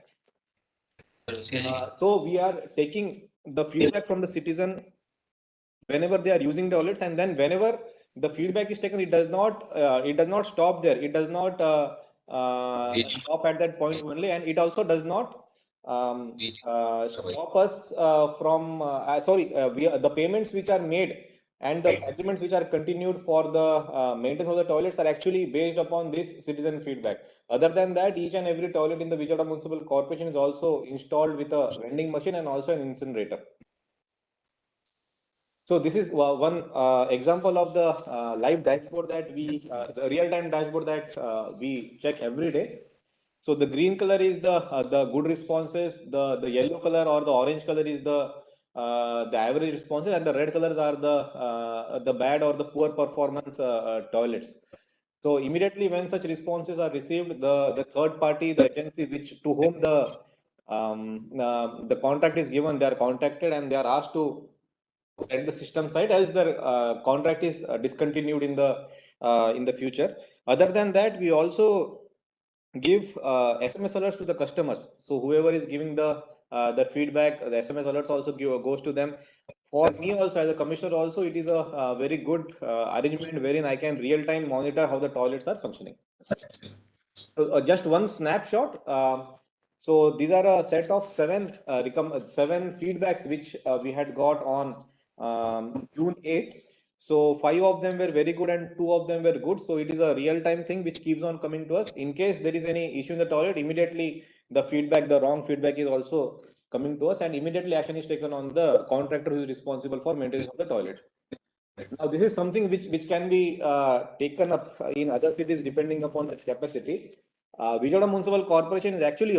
So we are taking the feedback from the citizen whenever they are using the toilets, and then whenever the feedback is taken, it does not stop there. It does not stop at that point only, and it also does not stop us from the payments which are made and the agreements which are continued for the maintenance of the toilets are actually based upon this citizen feedback. Other than that, each and every toilet in the Vijayawada Municipal Corporation is also installed with a vending machine and also an incinerator. So this is one example of the live dashboard that the real-time dashboard that we check every day. So the green color is the good responses, the yellow color or the orange color is the average responses, and the red colors are the bad or the poor performance toilets. So immediately when such responses are received, the third party, the agency to whom the contract is given, they are contacted and they are asked to let the system side, else the contract is discontinued in the future. Other than that, we also give SMS alerts to the customers. So whoever is giving the feedback, the SMS alerts also goes to them. For me also as a commissioner also, it is a very good arrangement wherein I can real time monitor how the toilets are functioning. So, just one snapshot. So these are a set of seven feedbacks which we had got on June 8th. So 5 of them were very good and 2 of them were good. So it is a real-time thing which keeps on coming to us. In case there is any issue in the toilet, immediately the wrong feedback is also coming to us, and immediately action is taken on the contractor who is responsible for maintenance of the toilet. Now this is something which can be taken up in other cities depending upon the capacity. Vijayawada Municipal Corporation is actually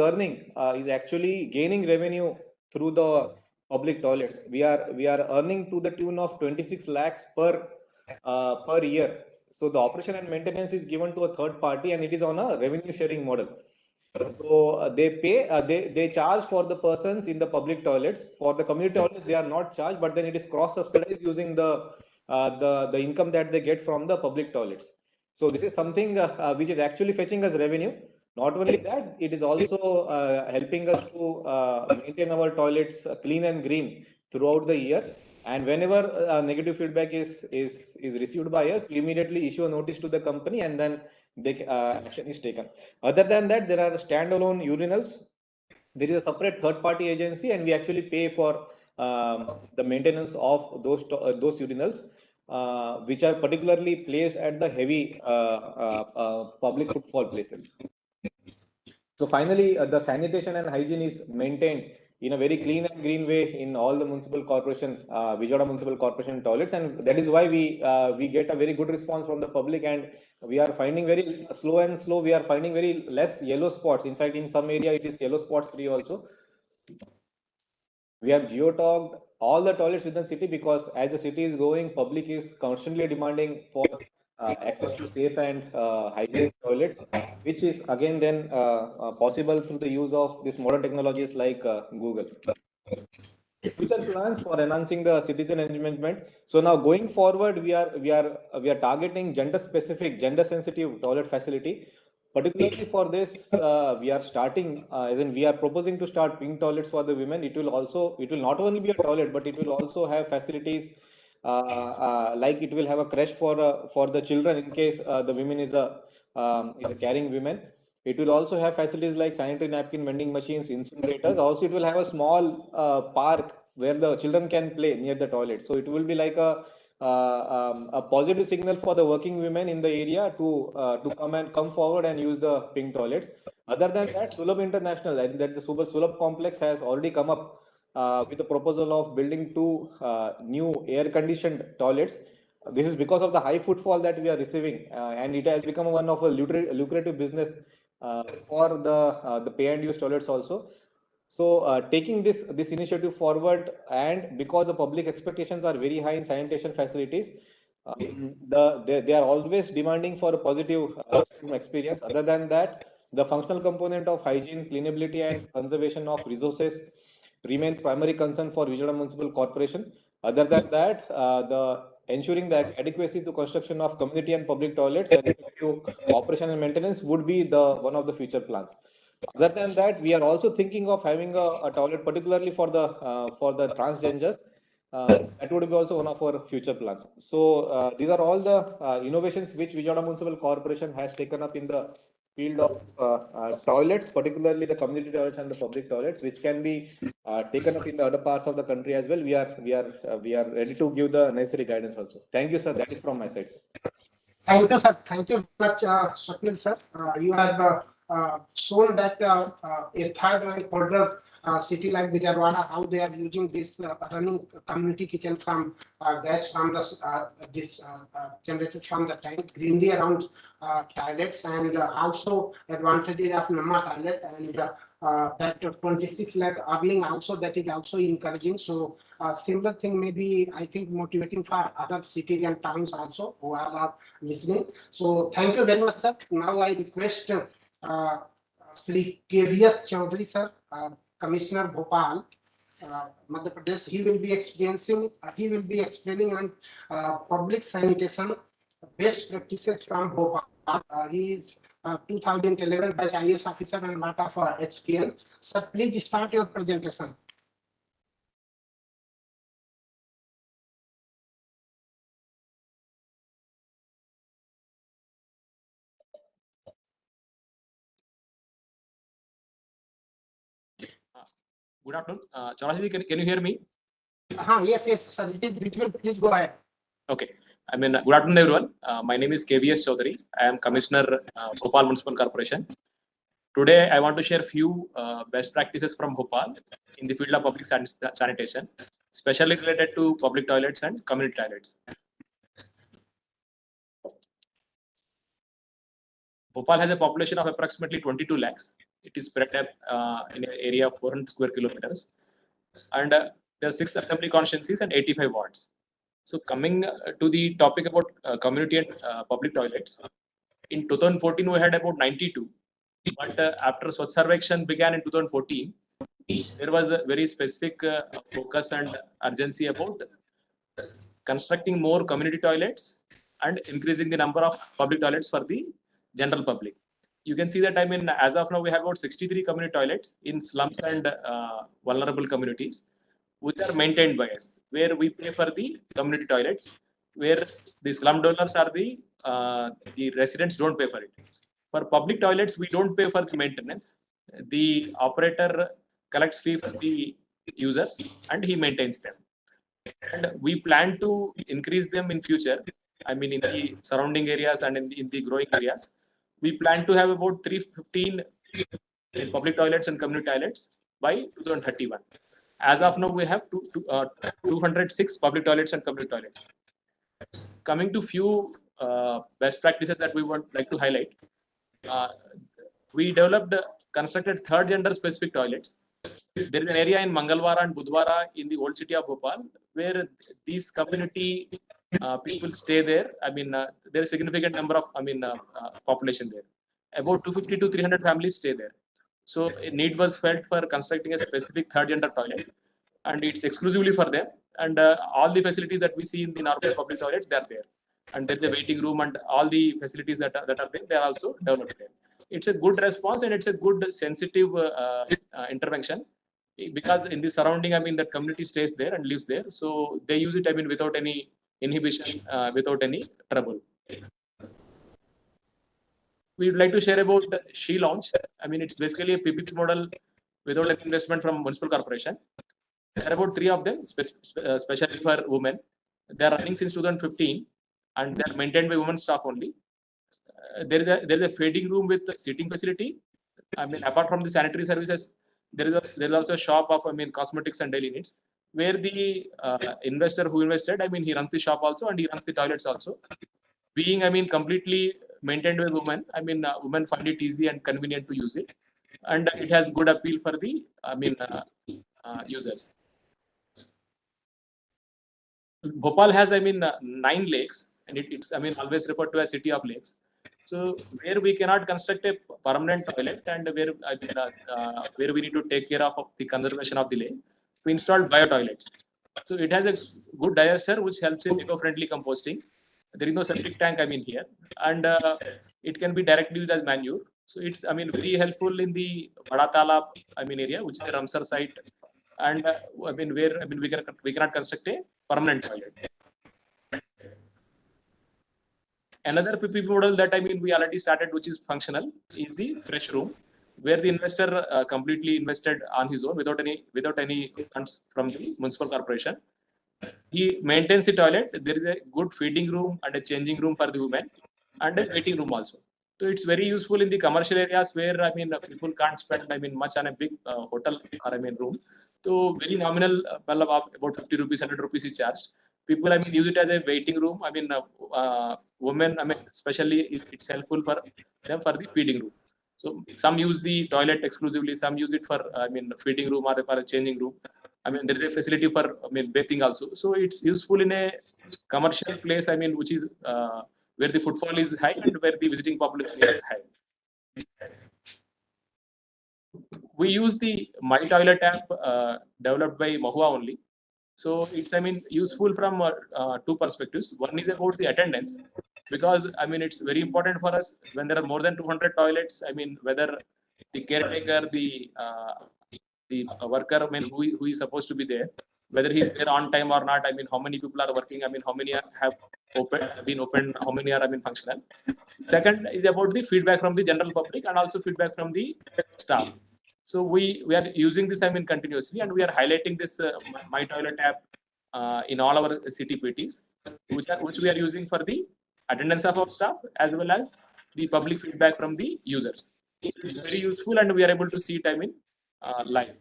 gaining revenue through the public toilets. We are earning to the tune of 26 lakhs per year. So the operation and maintenance is given to a third party, and it is on a revenue sharing model. So they charge for the persons in the public toilets. For the community toilets, they are not charged, but then it is cross subsidized using the income that they get from the public toilets. So this is something which is actually fetching us revenue. Not only that, it is also helping us to maintain our toilets clean and green throughout the year. And whenever negative feedback is received by us, we immediately issue a notice to the company, and then action is taken. Other than that, there are standalone urinals. There is a separate third-party agency, and we actually pay for the maintenance of those urinals, which are particularly placed at the heavy public footfall places. So finally, the sanitation and hygiene is maintained in a very clean and green way in all the municipal corporation, Vijayawada Municipal Corporation toilets, and that is why we get a very good response from the public, and we are finding very slow. We are finding very less yellow spots. In fact, in some area it is yellow spots free also. We have geotagged all the toilets within the city, because as the city is growing, public is constantly demanding for access to safe and hygienic toilets, which is again then possible through the use of these modern technologies like Google. Future plans for enhancing the citizen engagement. So now going forward, we are targeting gender sensitive toilet facility. Particularly for this, we are proposing to start pink toilets for the women. It will not only be a toilet, but it will also have facilities like it will have a creche for the children in case the women is a caring women. It will also have facilities like sanitary napkin vending machines, incinerators. Also, it will have a small park where the children can play near the toilet. So it will be like a a positive signal for the working women in the area to come forward and use the pink toilets. Other than that, Sulabh International, I think that the Sulabh complex has already come up with a proposal of building 2 new air-conditioned toilets. This is because of the high footfall that we are receiving, and it has become one of a lucrative business for the pay and use toilets also. So taking this initiative forward, and because the public expectations are very high in sanitation facilities, they are always demanding for a positive experience. Other than that, the functional component of hygiene, cleanability, and conservation of resources remains primary concern for Vijayawada Municipal Corporation. Other than that, the ensuring the adequacy to construction of community and public toilets and effective operation and maintenance would be one of the future plans. Other than that, we are also thinking of having a toilet particularly for the transgenders. That would be also one of our future plans. So these are all the innovations which Vijayawada Municipal Corporation has taken up in the field of toilets, particularly the community toilets and the public toilets, which can be taken up in the other parts of the country as well. We are ready to give the necessary guidance also. Thank you, sir. That is from my side, sir. Thank you, sir. Thank you very much, Swapnil, sir. You have shown that a third rank holder city like Vijayawada, how they are using this running community kitchen from gas from this generated from the tank, greenery around toilets, and also advantages of Namma toilet, and that 26 lakh earning also, that is also encouraging. So similar thing may be, I think, motivating for other cities and towns also who are listening. So thank you very much, sir. Now I request Sri KVS Chaudhary, sir, Commissioner Bhopal, Madhya Pradesh. He will be explaining on public sanitation best practices from Bhopal. He is 2011 batch IAS officer and a lot of experience. Sir, please start your presentation. Good afternoon. Chaudhary, can you hear me? Yes, sir. It is visible. Please go ahead. Okay. Good afternoon, everyone. My name is KVS Chaudhary. I am Commissioner, Bhopal Municipal Corporation. Today, I want to share a few best practices from Bhopal in the field of public sanitation, especially related to public toilets and community toilets. Bhopal has a population of approximately 22 lakhs. It is spread in an area of 400 square kilometers. And there are 6 assembly constituencies and 85 wards. So coming to the topic about community and public toilets, in 2014 we had about 92, but after Swachh Sarvekshan began in 2014, there was a very specific focus and urgency about constructing more community toilets and increasing the number of public toilets for the general public. You can see that, as of now, we have about 63 community toilets in slums and vulnerable communities, which are maintained by us, where we pay for the community toilets, where the slum dwellers are the residents don't pay for it. For public toilets, we don't pay for the maintenance. The operator collects fee for the users and he maintains them. And we plan to increase them in future. In the surrounding areas and in the growing areas, we plan to have about 315 public toilets and community toilets by 2031. As of now, we have 206 public toilets and community toilets. Coming to few best practices that we would like to highlight, we constructed third gender specific toilets. There is an area in Mangalwara and Budwara in the old city of Bhopal where these community people stay there. There is a significant number of population there. About 250 to 300 families stay there. So a need was felt for constructing a specific third gender toilet, and it's exclusively for them. And all the facilities that we see in the normal public toilets, they are there. And there's a waiting room and all the facilities that are there, they are also developed there. It's a good response and it's a good sensitive intervention, because in the surrounding, that community stays there and lives there. So they use it, without any inhibition, without any trouble. We would like to share about She Launch. It's basically a PPP model without any investment from municipal corporation. There are about 3 of them, especially for women. They are running since 2015, and they are maintained by women staff only. There is a feeding room with seating facility. I mean, apart from the sanitary services, there is also a shop of cosmetics and daily needs, where the investor who invested, he runs the shop also and he runs the toilets also. Being completely maintained by women, women find it easy and convenient to use it, and it has good appeal for the users. Bhopal has 9 lakes, and it's always referred to as city of lakes. So where we cannot construct a permanent toilet, and where we need to take care of the conservation of the lake, we installed bio toilets. So it has a good digester which helps in eco-friendly composting. There is no septic tank here, and it can be directly used as manure. So it's very helpful in the Bada Talab area, which is a Ramsar site, and where we cannot construct a permanent toilet. Another PP model that we already started, which is functional, is the fresh room, where the investor completely invested on his own without any funds from the municipal corporation. He maintains the toilet. There is a good feeding room and a changing room for the women, and a waiting room also. So it's very useful in the commercial areas where people can't spend much on a big hotel or room. So very nominal of about 50 rupees, 100 rupees is charged. People use it as a waiting room. Women especially it's helpful for them for the feeding room. So some use the toilet exclusively, some use it for feeding room or for a changing room. There is a facility for bathing also. So it's useful in a commercial place. Which is where the footfall is high and where the visiting population is high. We use the My Toilet app developed by Mahua only. So it's useful from 2 perspectives. One is about the attendance, because it's very important for us when there are more than 200 toilets. Whether the caretaker, the worker, who is supposed to be there, whether he's there on time or not. How many people are working. How many have been opened. How many are functional. Second is about the feedback from the general public and also feedback from the staff. So we are using this continuously, and we are highlighting this My Toilet app in all our city PTs, which we are using for the attendance of our staff as well as the public feedback from the users. So it's very useful, and we are able to see it live.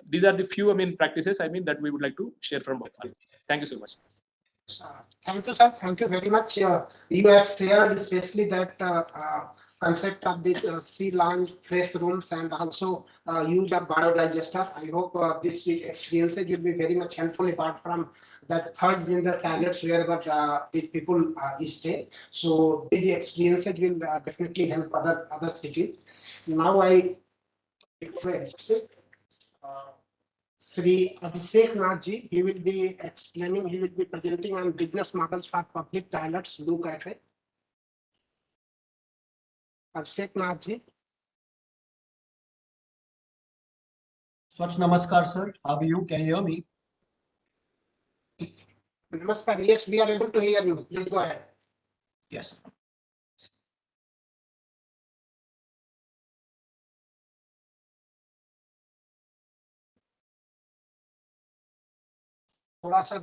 These are the few practices that we would like to share from Bhopal. Thank you so much. Thank you, sir. Thank you very much. You have shared especially that concept of the sea lounge, fresh rooms, and also use of biodigester. I hope this experiences will be very much helpful apart from that third gender toilets wherever the people stay. So these experiences will definitely help other cities. Now I request Sri Abhishek Nathji, he will be presenting on business models for public toilets, Loo Cafe. Abhishek Nathji. Swachh, namaskar, sir. How are you? Can you hear me? Namaskar. Yes, we are able to hear you. Please go ahead. Yes.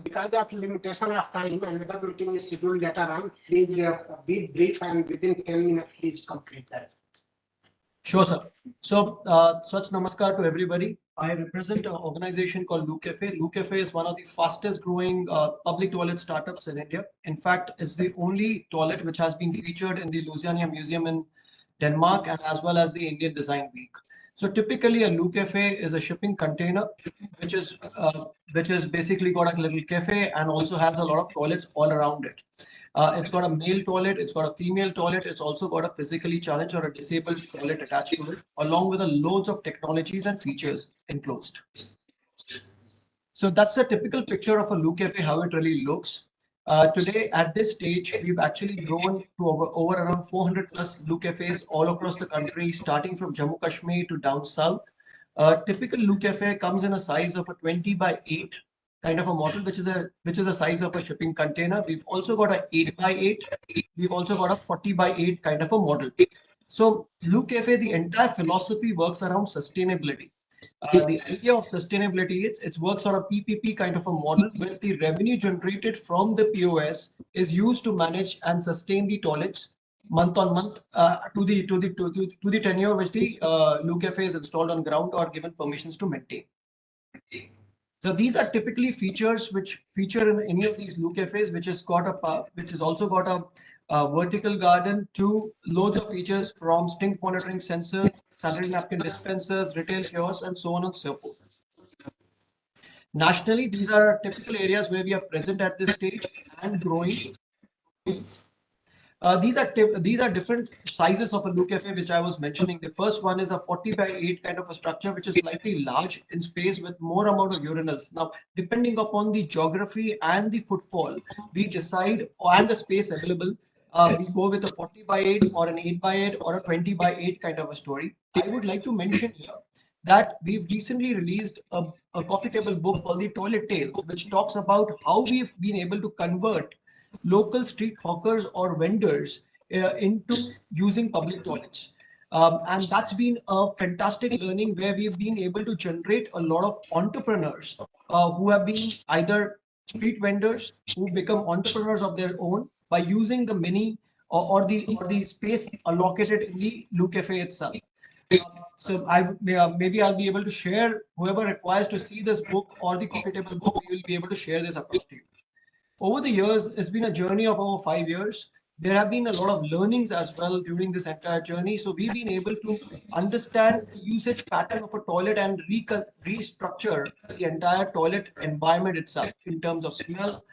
Because of limitation of time, another meeting is scheduled later on. Please be brief and within 10 minutes, please complete that. Sure, sir. So, Swachh, namaskar to everybody. I represent an organization called Loo Cafe. Loo Cafe is one of the fastest growing public toilet startups in India. In fact, it's the only toilet which has been featured in the Louisiana Museum in Denmark and as well as the Indian Design Week. So typically a Loo Cafe is a shipping container, which is basically got a little cafe and also has a lot of toilets all around it. It's got a male toilet, it's got a female toilet, it's also got a physically challenged or a disabled toilet attached to it, along with loads of technologies and features enclosed. So that's a typical picture of a Loo Cafe, how it really looks. Today, at this stage, we've actually grown to over around 400 plus Loo Cafes all across the country, starting from Jammu Kashmir to down south. Typical Loo Cafe comes in a size of a 20 by 8 kind of a model, which is a size of a shipping container. We've also got a 8 by 8. We've also got a 40 by 8 kind of a model. So Loo Cafe, the entire philosophy works around sustainability. The idea of sustainability, it works on a PPP kind of a model where the revenue generated from the POS is used to manage and sustain the toilets month on month to the tenure which the Loo Cafe is installed on ground or given permissions to maintain. So these are typically features which feature in any of these Loo Cafes, which has also got a vertical garden to loads of features from stink monitoring sensors, sanitary napkin dispensers, retail kiosks, and so on and so forth. Nationally, these are typical areas where we are present at this stage and growing. These are different sizes of a Loo Cafe, which I was mentioning. The first one is a 40 by 8 kind of a structure, which is slightly large in space with more amount of urinals. Now, depending upon the geography and the footfall, we decide, and the space available, we go with a 40 by 8 or an 8 by 8 or a 20 by 8 kind of a story. I would like to mention here that we've recently released a coffee table book called The Toilet Tales, which talks about how we've been able to convert local street hawkers or vendors into using public toilets. And that's been a fantastic learning where we've been able to generate a lot of entrepreneurs who have been either street vendors who become entrepreneurs of their own by using the mini or the space allocated in the Loo Cafe itself. So maybe I'll be able to share, whoever requires to see this book or the coffee table book, we will be able to share this across to you. Over the years, it's been a journey of over 5 years. There have been a lot of learnings as well during this entire journey. So we've been able to understand the usage pattern of a toilet and restructure the entire toilet environment itself in terms of smell.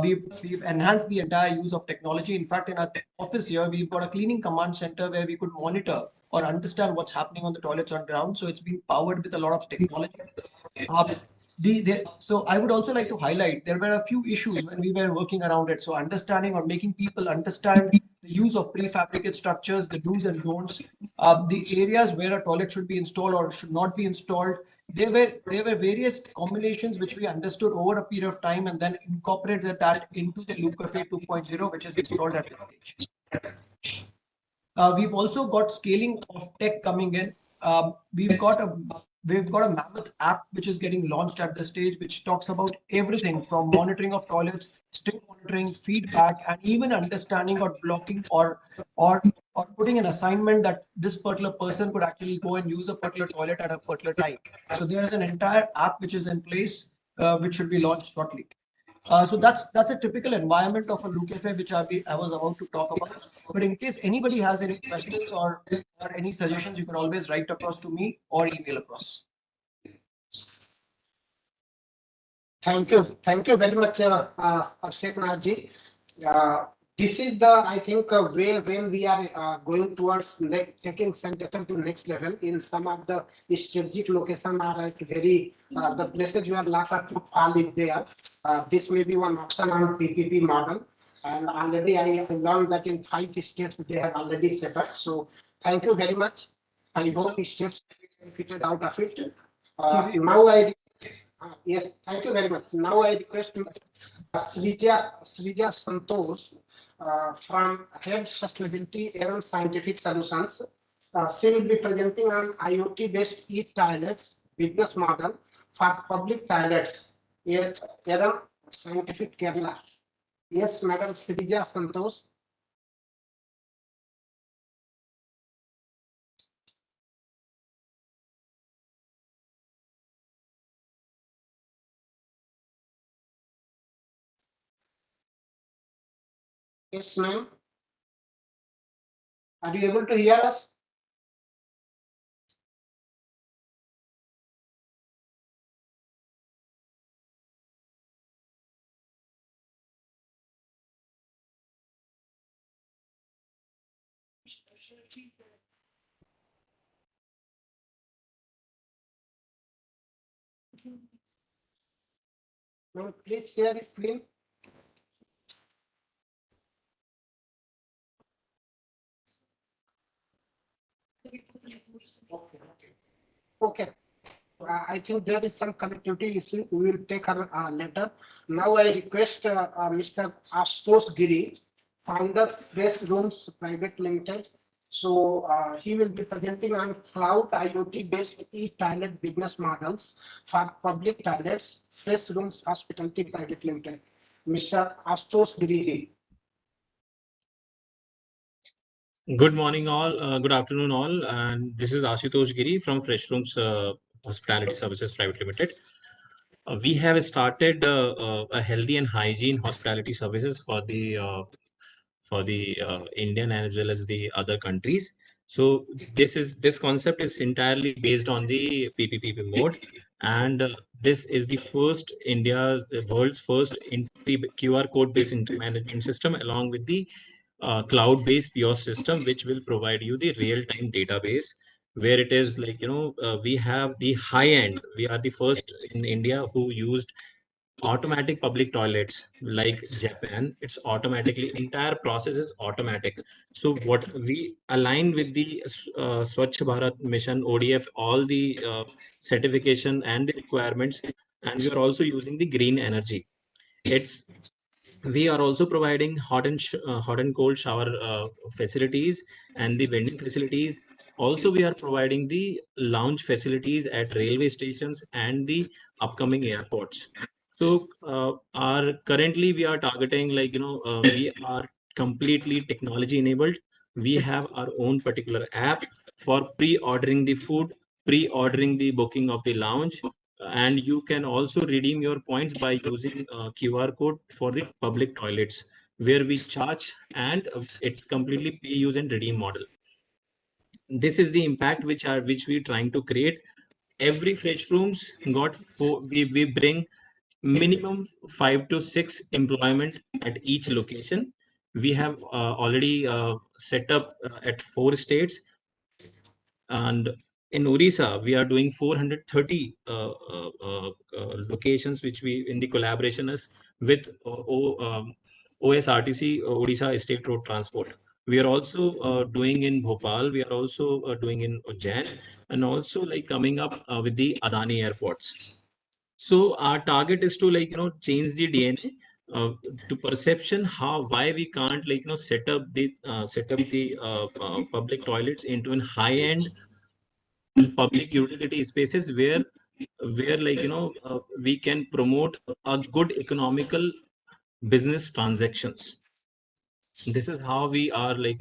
We've enhanced the entire use of technology. In fact, in our office here, we've got a cleaning command center where we could monitor or understand what's happening on the toilets on ground. So it's been powered with a lot of technology. So I would also like to highlight there were a few issues when we were working around it. So understanding or making people understand the use of prefabricated structures, the do's and don'ts, the areas where a toilet should be installed or should not be installed. There were various combinations which we understood over a period of time and then incorporated that into the Loo Cafe 2.0, which is installed at this stage. We've also got scaling of tech coming in. We've got a Mammoth app which is getting launched at this stage, which talks about everything from monitoring of toilets, stink monitoring, feedback, and even understanding or blocking or putting an assignment that this particular person could actually go and use a particular toilet at a particular time. So there is an entire app which is in place, which should be launched shortly. So that's a typical environment of a Loo Cafe, which I was about to talk about. But in case anybody has any questions or any suggestions, you can always write across to me or email across. Thank you very much, Abhishek Nathji. This is I think, way when we are going towards taking sanitation to next level. In some of the strategic locations are at very the places where lot of footfall is there. This may be one option on PPP model, and already I learned that in 5 states they have already set up. So thank you very much. I hope states benefited out of it. Now yes, thank you very much. Now I request Srija Santosh from Head Sustainability and Scientific Solutions. She will be presenting on IoT-based e-toilets business model for public toilets here around Scientific Kerala. Yes, Madam Srija Santosh. Yes, ma'am. Are you able to hear us? Ma'am, please share the screen. Okay. I think there is some connectivity issue. We will take her later. Now I request Mr. Ashutosh Giri, founder Press Rooms Private Limited. So he will be presenting on cloud IoT-based e-toilet business models for public toilets, Fresh Rooms Hospitality Private Limited. Mr. Ashutosh Giriji. Good morning, all. Good afternoon, all. And this is Ashutosh Giri from Fresh Rooms Hospitality Services Private Limited. We have started a healthy and hygiene hospitality services for the Indian as well as the other countries. So this concept is entirely based on the PPP mode, and this is the world's first QR code based management system, along with the cloud-based POS system, which will provide you the real-time database, where it is like, we have the high end. We are the first in India who used automatic public toilets. Like Japan, it's automatically, entire process is automatic. So what we align with the Swachh Bharat mission, ODF, all the certification and the requirements, and we are also using the green energy. We are also providing hot and cold shower facilities and the vending facilities. Also, we are providing the lounge facilities at railway stations and the upcoming airports. So, our currently we are targeting, like, we are completely technology enabled. We have our own particular app for pre-ordering the food, pre-ordering the booking of the lounge, and you can also redeem your points by using QR code for the public toilets, where we charge, and it's completely pay use and redeem model. This is the impact which we're trying to create. Every fresh rooms we bring minimum 5 to 6 employment at each location. We have already set up at 4 states, and in Orissa, we are doing 430 locations, which we in the collaboration is with OSRTC, Odisha State Road Transport. We are also doing in Bhopal. We are also doing in Ujjain, and also like coming up with the Adani airports. So our target is to, like, change the DNA to perception, why we can't, like, set up the public toilets into an high end public utility spaces, where like, we can promote a good economical business transactions. This is how we are, like,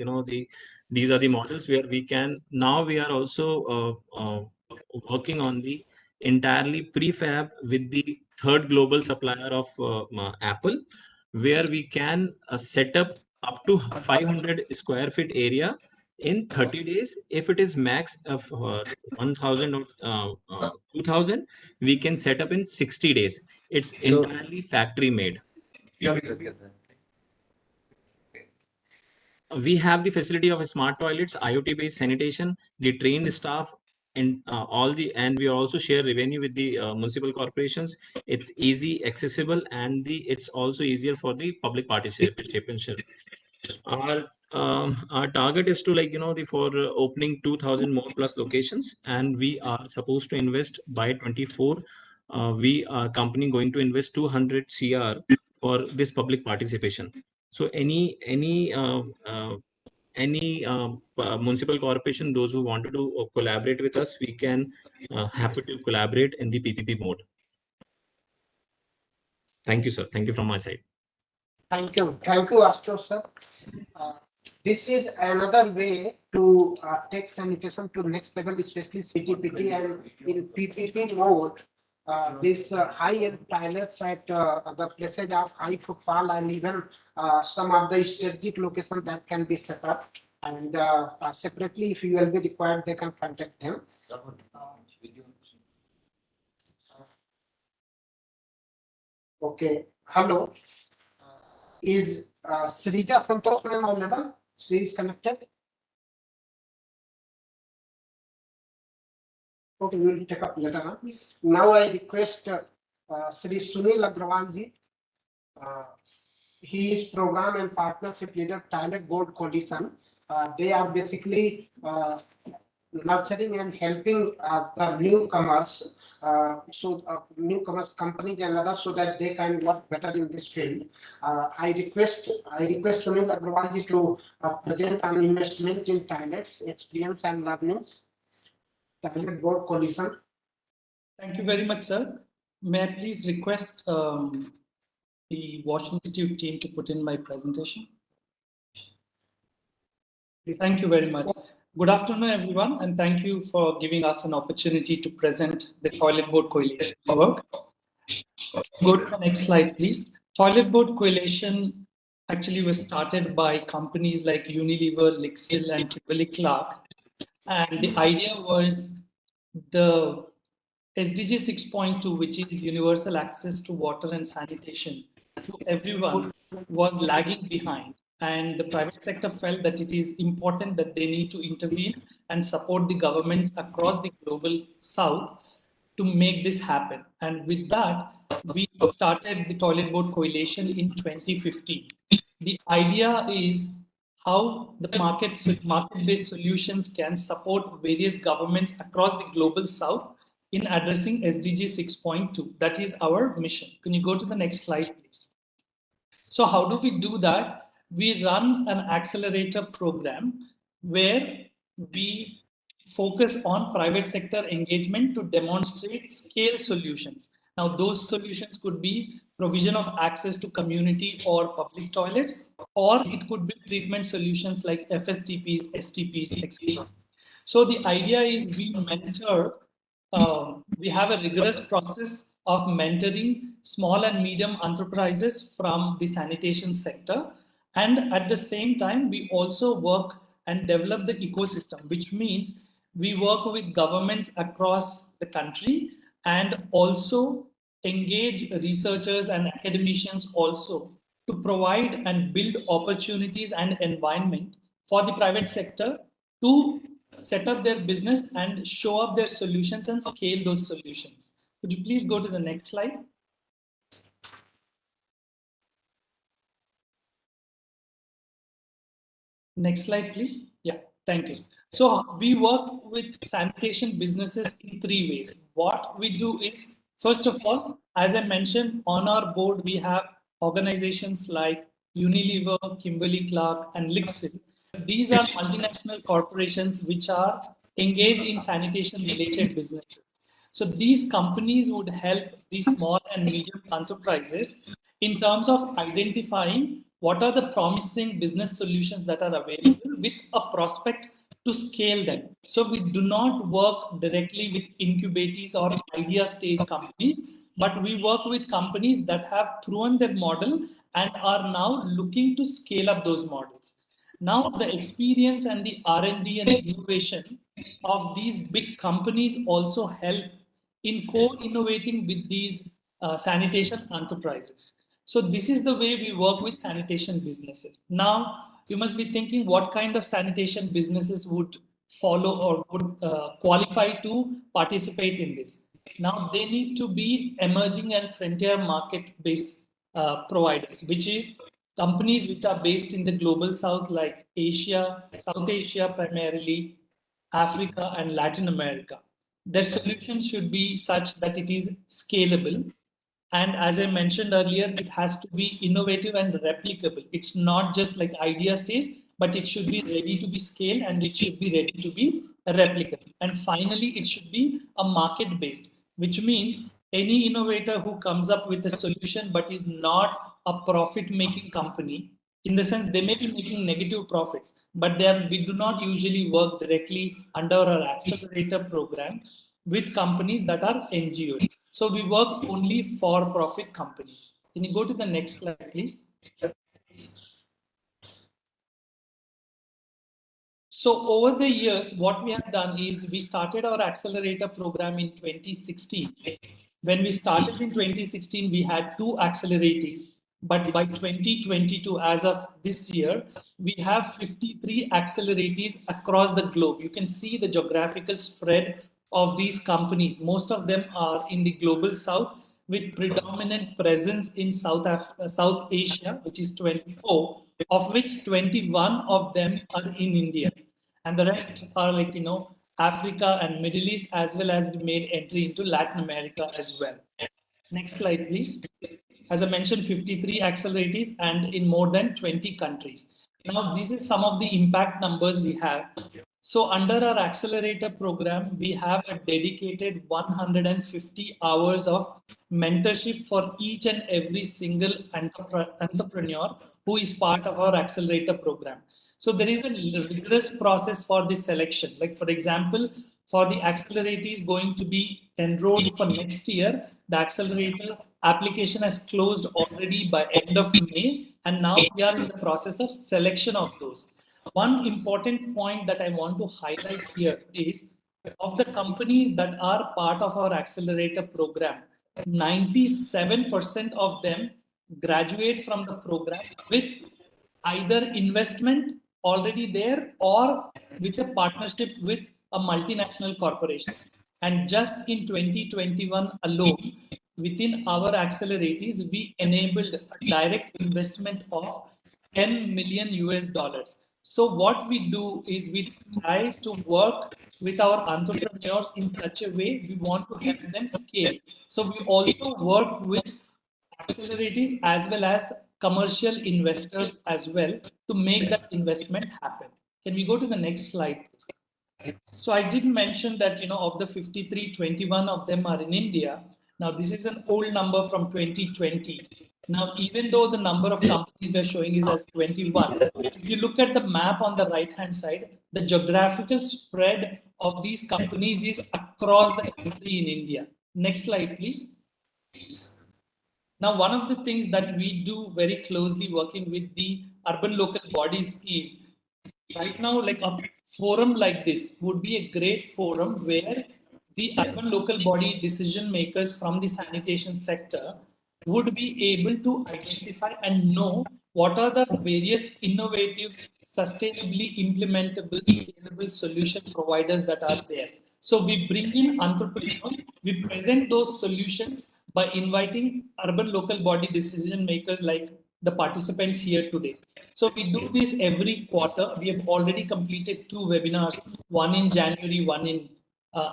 these are the models where we can. Now we are also working on the entirely prefab with the third global supplier of Apple, where we can set up to 500 square feet area in 30 days. If it is max of 1000 or 2000, we can set up in 60 days. It's entirely factory made. We have the facility of smart toilets, IoT based sanitation, the trained staff, and and we also share revenue with the municipal corporations. It's easy, accessible, and it's also easier for the public participation. Our target is to, like, for opening 2000 more plus locations, and we are supposed to invest by 24. We are company going to invest 200 CR for this public participation. So any municipal corporation, those who want to collaborate with us, we can happy to collaborate in the PPP mode. Thank you, sir. Thank you from my side. Thank you, Ashutosh sir. This is another way to take sanitation to next level, especially CTPT, and in PPP mode. These high-end toilets at the places of high footfall, and even some of the strategic locations that can be set up. And separately, if you will be required, they can contact them. Okay. Hello. Is Srija Santosh available? She is connected. Okay, we will take up later on. Now I request Sri Sunil Agrawal ji. He is Program and Partnership Leader, Toilet Board Coalition. They are basically nurturing and helping the newcomers newcomers, companies and others, so that they can work better in this field. I request Sunil Agrawal to present on investment in toilets, experience and learnings, toilet board coalition. Thank you very much, sir. May I please request the Wash Institute team to put in my presentation? Thank you very much. Good afternoon, everyone, and thank you for giving us an opportunity to present the Toilet Board Coalition work. Go to the next slide, please. Toilet Board Coalition actually was started by companies like Unilever, Lixil, and Kimberly-Clark. And the idea was the SDG 6.2, which is universal access to water and sanitation to everyone, was lagging behind. And the private sector felt that it is important that they need to intervene and support the governments across the global south to make this happen. And with that, we started the Toilet Board Coalition in 2015. The idea is how the market-based solutions can support various governments across the global south in addressing SDG 6.2. That is our mission. Can you go to the next slide, please? So how do we do that? We run an accelerator program where we focus on private sector engagement to demonstrate scale solutions. Now, those solutions could be provision of access to community or public toilets, or it could be treatment solutions like FSTPs, STPs, etc. So the idea is we mentor, we have a rigorous process of mentoring small and medium enterprises from the sanitation sector. And at the same time, we also work and develop the ecosystem, which means we work with governments across the country and also engage researchers and academicians also to provide and build opportunities and environment for the private sector to set up their business and show up their solutions and scale those solutions. Could you please go to the next slide? Next slide, please. Yeah, thank you. So we work with sanitation businesses in 3 ways. What we do is, first of all, as I mentioned, on our board, we have organizations like Unilever, Kimberly-Clark, and Lixil. These are multinational corporations which are engaged in sanitation-related businesses. So these companies would help these small and medium enterprises in terms of identifying what are the promising business solutions that are available with a prospect to scale them. So we do not work directly with incubators or idea stage companies, but we work with companies that have proven their model and are now looking to scale up those models. Now the experience and the R&D and innovation of these big companies also help in co-innovating with these sanitation enterprises. So this is the way we work with sanitation businesses. Now, you must be thinking what kind of sanitation businesses would follow or would qualify to participate in this. Now, they need to be emerging and frontier market-based providers, which is companies which are based in the global south like Asia, South Asia primarily, Africa and Latin America. Their solution should be such that it is scalable. And as I mentioned earlier, it has to be innovative and replicable. It's not just like idea stage, but it should be ready to be scaled and it should be ready to be replicable. And finally, it should be a market based, which means any innovator who comes up with a solution but is not a profit making company, in the sense they may be making negative profits, but we do not usually work directly under our accelerator program with companies that are NGOs. So we work only for profit companies. Can you go to the next slide, please? So over the years, what we have done is we started our accelerator program in 2016. When we started in 2016, we had 2 accelerators. But by 2022, as of this year, we have 53 accelerators across the globe. You can see the geographical spread of these companies. Most of them are in the global south with predominant presence in South Asia, which is 24, of which 21 of them are in India. And the rest are like, Africa, and Middle East, as well as we made entry into Latin America as well. Next slide, please. As I mentioned, 53 accelerators and in more than 20 countries. Now, this is some of the impact numbers we have. So under our accelerator program, we have a dedicated 150 hours of mentorship for each and every single entrepreneur who is part of our accelerator program. So there is a rigorous process for the selection. Like for example, for the accelerator is going to be enrolled for next year, the accelerator application has closed already by end of May, and now we are in the process of selection of those. One important point that I want to highlight here is of the companies that are part of our accelerator program, 97% of them graduate from the program with either investment already there or with a partnership with a multinational corporation. And just in 2021 alone, within our accelerators, we enabled a direct investment of 10 million US dollars. So what we do is we try to work with our entrepreneurs in such a way we want to help them scale. So we also work with accelerators as well as commercial investors as well to make that investment happen. Can we go to the next slide, please? So I did mention that, of the 53, 21 of them are in India. Now, this is an old number from 2020. Now, even though the number of companies we're showing is as 21, if you look at the map on the right-hand side, the geographical spread of these companies is across the country in India. Next slide, please. Now, one of the things that we do very closely working with the urban local bodies is right now, like a forum like this would be a great forum where the urban local body decision makers from the sanitation sector would be able to identify and know what are the various innovative, sustainably implementable, scalable solution providers that are there. So we bring in entrepreneurs, we present those solutions by inviting urban local body decision makers like the participants here today. So we do this every quarter. We have already completed 2 webinars, one in January, one in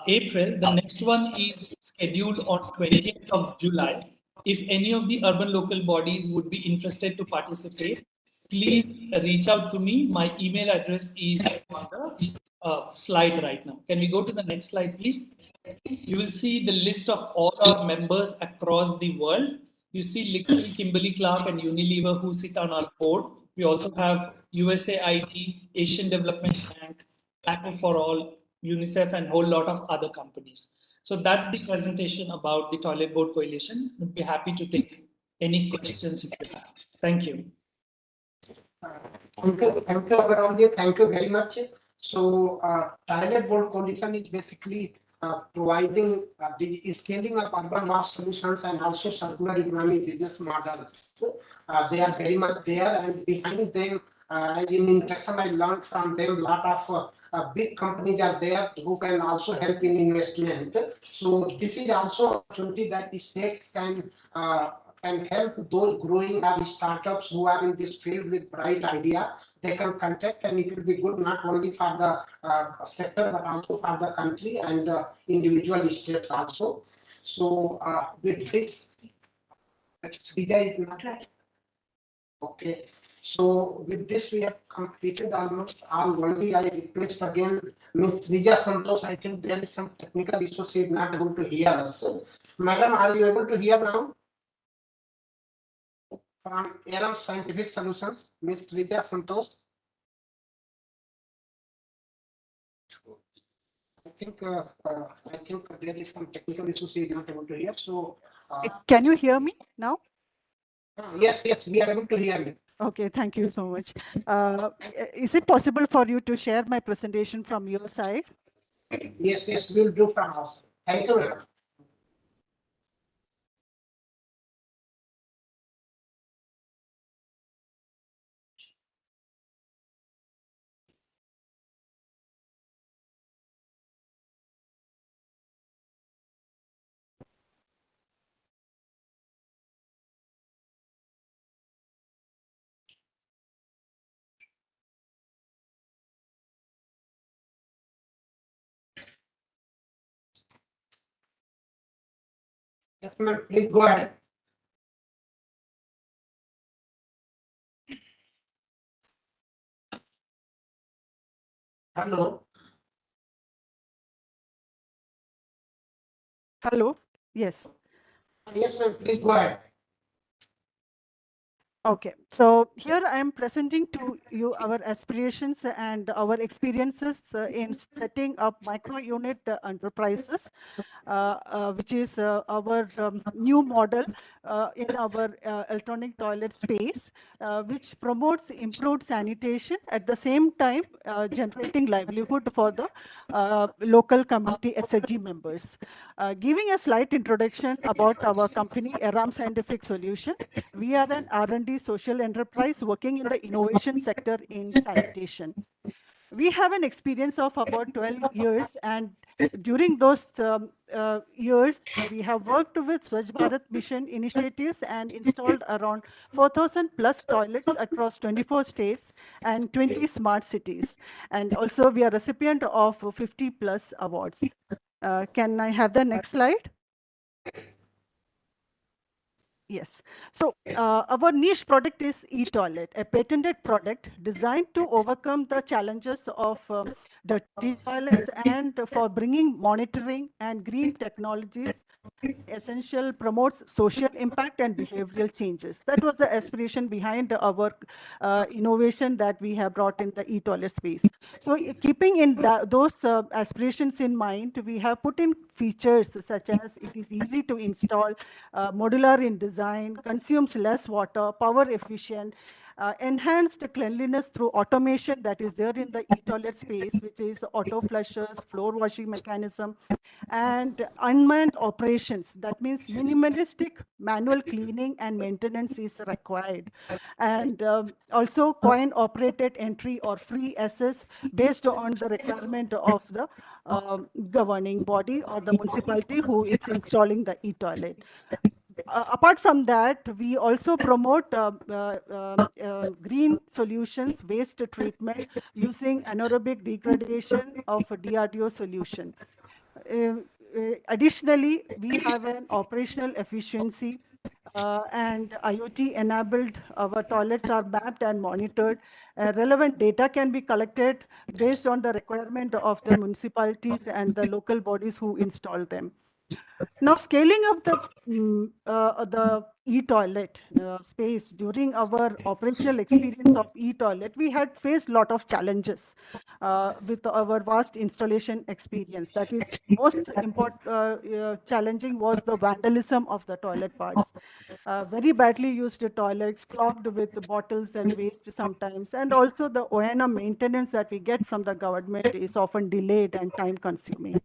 April. The next one is scheduled on 20th of July. If any of the urban local bodies would be interested to participate, please reach out to me. My email address is on the slide right now. Can we go to the next slide, please? You will see the list of all our members across the world. You see Lickfield, Kimberly-Clark, and Unilever who sit on our board. We also have USAID, Asian Development Bank, Apple for All, UNICEF, and a whole lot of other companies. So that's the presentation about the Toilet Board Coalition. We'd be happy to take any questions if you have. Thank you. Thank you, Agarwalji. Thank you very much. So, Toilet Board Coalition is basically providing the scaling of urban mass solutions and also circular economy business models. They are very much there, and behind them, in interaction, I learned from them a lot of big companies are there who can also help in investment. So this is also opportunity that the states can help those growing startups who are in this field with bright idea. They can contact, and it will be good not only for the sector but also for the country and individual states also. So with this, Srija is not right. Okay. So with this, we have completed almost all. Only I request again, Ms. Rija Santosh. I think there is some technical issue. She is not able to hear us. Madam, are you able to hear now? From Aram Scientific Solutions, Ms. Rija Santosh. I think there is some technical issue. She is not able to hear. So can you hear me now? Yes, we are able to hear you. Okay, thank you so much. Is it possible for you to share my presentation from your side? Yes, we'll do from us. Thank you, ma'am. Yes, ma'am, please go ahead. Hello. Hello. Yes. Yes, ma'am, please go ahead. Okay, so here I am presenting to you our aspirations and our experiences in setting up micro unit enterprises, which is our new model in our electronic toilet space, which promotes improved sanitation at the same time generating livelihood for the local community SHG members. Giving a slight introduction about our company, Aram Scientific Solution, we are an R&D social enterprise working in the innovation sector in sanitation. We have an experience of about 12 years, and during those years, we have worked with Swachh Bharat mission initiatives and installed around 4,000 plus toilets across 24 states and 20 smart cities. And also, we are recipient of 50 plus awards. Can I have the next slide? Yes. So our niche product is e-toilet, a patented product designed to overcome the challenges of dirty toilets and for bringing monitoring and green technologies essential, promotes social impact and behavioral changes. That was the aspiration behind our innovation that we have brought in the e-toilet space. So keeping in those aspirations in mind, we have put in features such as it is easy to install, modular in design, consumes less water, power efficient, enhanced cleanliness through automation that is there in the e-toilet space, which is auto flushers, floor washing mechanism, and unmanned operations. That means minimalistic manual cleaning and maintenance is required. And also coin operated entry or free access based on the requirement of the governing body or the municipality who is installing the e-toilet. Apart from that, we also promote green solutions, waste treatment using anaerobic degradation of a DRDO solution. Additionally, we have an operational efficiency and IoT enabled. Our toilets are mapped and monitored. Relevant data can be collected based on the requirement of the municipalities and the local bodies who install them. Now, scaling up the e-toilet space during our operational experience of e-toilet, we had faced a lot of challenges with our vast installation experience. That is most important challenging was the vandalism of the toilet parts. Very badly used toilets, clogged with bottles and waste sometimes, and also the O&M maintenance that we get from the government is often delayed and time consuming.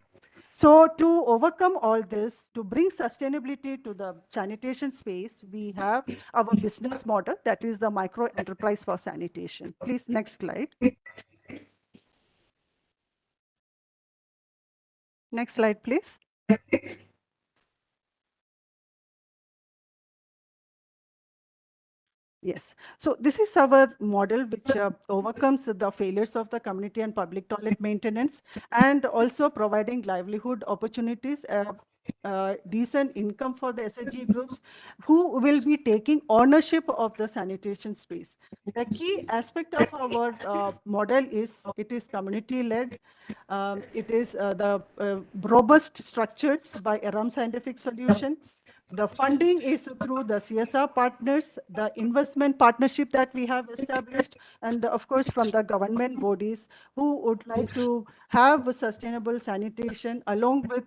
So to overcome all this, to bring sustainability to the sanitation space, we have our business model, that is the micro enterprise for sanitation. Please, next slide. Next slide, please. Yes. So this is our model which overcomes the failures of the community and public toilet maintenance and also providing livelihood opportunities, decent income for the SHG groups who will be taking ownership of the sanitation space. The key aspect of our model is it is community led. It is the robust structures by Aram Scientific Solution. The funding is through the CSR partners, the investment partnership that we have established, and of course from the government bodies who would like to have sustainable sanitation along with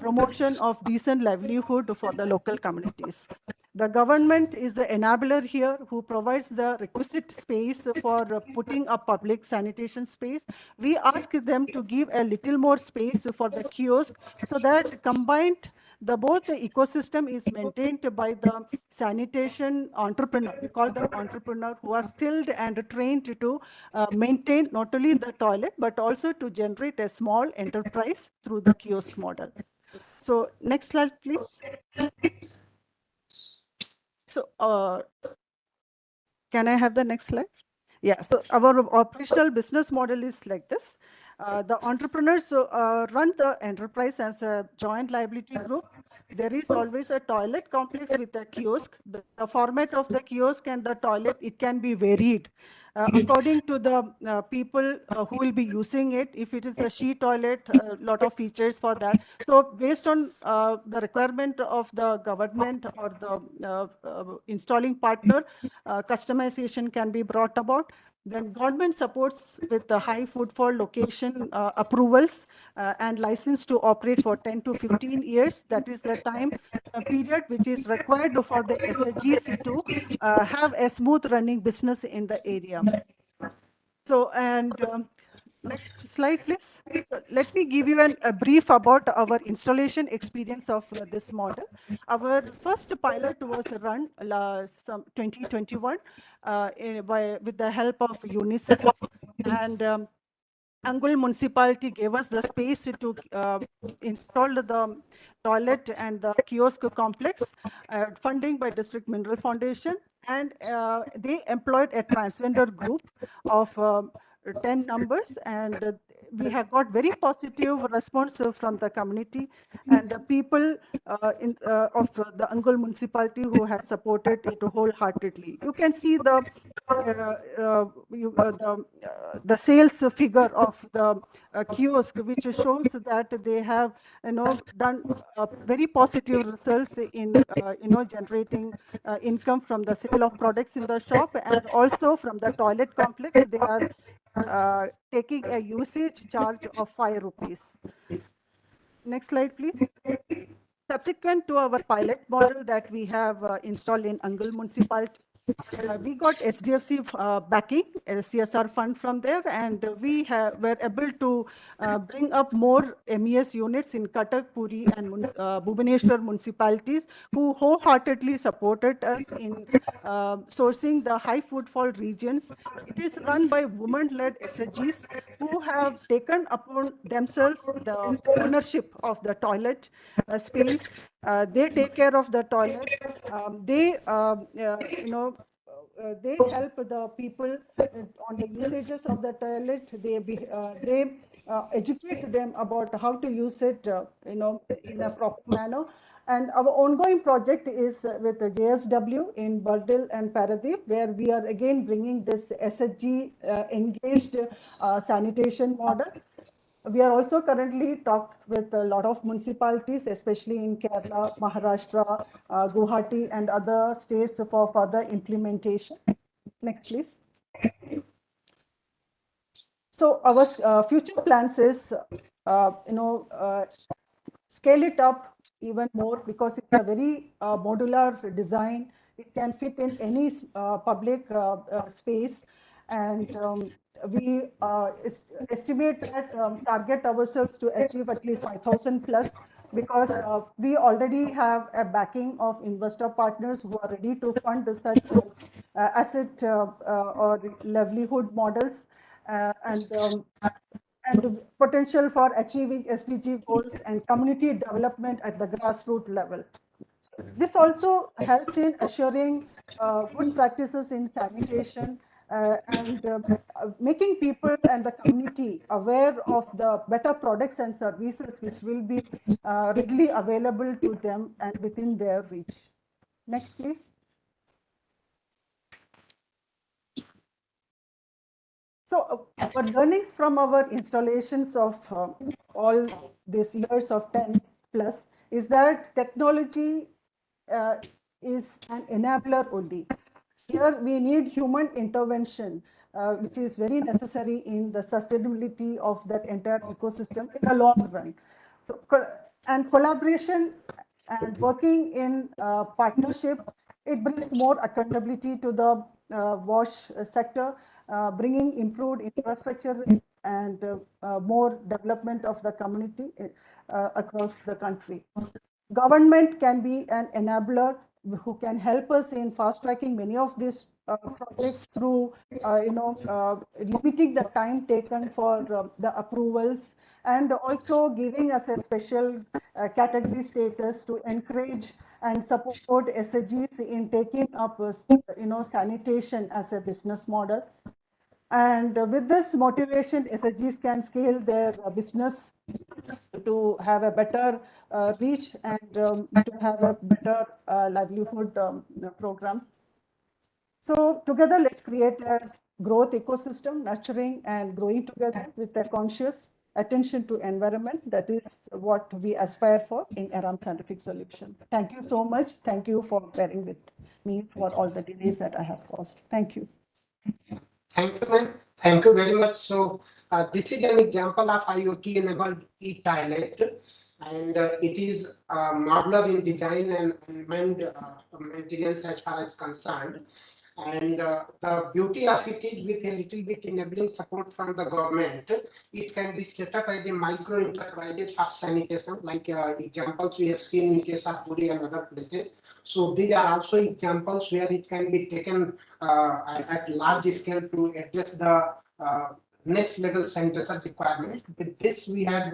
promotion of decent livelihood for the local communities. The government is the enabler here who provides the requisite space for putting up public sanitation space. We ask them to give a little more space for the kiosk so that combined both the ecosystem is maintained by the sanitation entrepreneur. We call them entrepreneur who are skilled and trained to maintain not only the toilet, but also to generate a small enterprise through the kiosk model. So next slide, please. So can I have the next slide? Yeah, so our operational business model is like this. The entrepreneurs run the enterprise as a joint liability group. there is always a toilet complex with a kiosk. The format of the kiosk and the toilet, it can be varied according to the people who will be using it. If it is a she toilet, a lot of features for that. So based on the requirement of the government or the installing partner, customization can be brought about. Then government supports with the high footfall location approvals and license to operate for 10 to 15 years. That is the time period which is required for the SHGs to have a smooth running business in the area. So, and next slide, please. So let me give you a brief about our installation experience of this model. Our first pilot was run some 2021 with the help of UNICEF, and Angul municipality gave us the space to install the toilet and the kiosk complex, funding by District Mineral Foundation, and they employed a transgender group of 10 numbers, and we have got very positive response from the community and the people of the Angul municipality who had supported it wholeheartedly. You can see the the sales figure of the kiosk, which shows that they have done very positive results in generating income from the sale of products in the shop, and also from the toilet complex they are taking a usage charge of 5 rupees. Next slide, please. Subsequent to our pilot model that we have installed in Angul municipality, we got SDFC backing, a CSR fund from there, and we were able to bring up more MES units in Cuttack, Puri, and Bhubaneswar municipalities, who wholeheartedly supported us in sourcing the high footfall regions. It is run by women-led SHGs who have taken upon themselves the ownership of the toilet space. They take care of the toilet. They help the people on the usages of the toilet. They educate them about how to use it, in a proper manner. And our ongoing project is with the JSW in Bardil and Paradeep, where we are again bringing this SHG engaged sanitation model. We are also currently talked with a lot of municipalities, especially in Kerala, Maharashtra, Guwahati, and other states for further implementation. Next, please. So our future plans is, scale it up even more, because it's a very modular design. It can fit in any public space, and we estimate that target ourselves to achieve at least 5,000 plus, because we already have a backing of investor partners who are ready to fund such asset or livelihood models, and potential for achieving SDG goals and community development at the grassroots level. This also helps in assuring good practices in sanitation and making people and the community aware of the better products and services which will be readily available to them and within their reach. Next, please. So our learnings from our installations of all these years of 10 plus is that technology is an enabler only. Here we need human intervention, which is very necessary in the sustainability of that entire ecosystem in the long run. So, and collaboration and working in partnership, it brings more accountability to the wash sector, bringing improved infrastructure and more development of the community across the country. Government can be an enabler who can help us in fast tracking many of these projects through limiting the time taken for the approvals, and also giving us a special category status to encourage and support SHGs in taking up sanitation as a business model. And with this motivation, SHGs can scale their business to have a better reach and to have a better livelihood programs. So together, let's create a growth ecosystem, nurturing and growing together with a conscious attention to environment. That is what we aspire for in Aram Scientific Solution. Thank you so much. Thank you for bearing with me for all the delays that I have caused. Thank you. Thank you, ma'am. Thank you very much. So this is an example of IoT-enabled e-toilet, and it is modular in design and maintenance as far as concerned. And the beauty of it is, with a little bit enabling support from the government, it can be set up as a micro enterprises for sanitation, like examples we have seen in case of Puri and other places. So these are also examples where it can be taken at large scale to address the next level sanitation requirement. With this, we have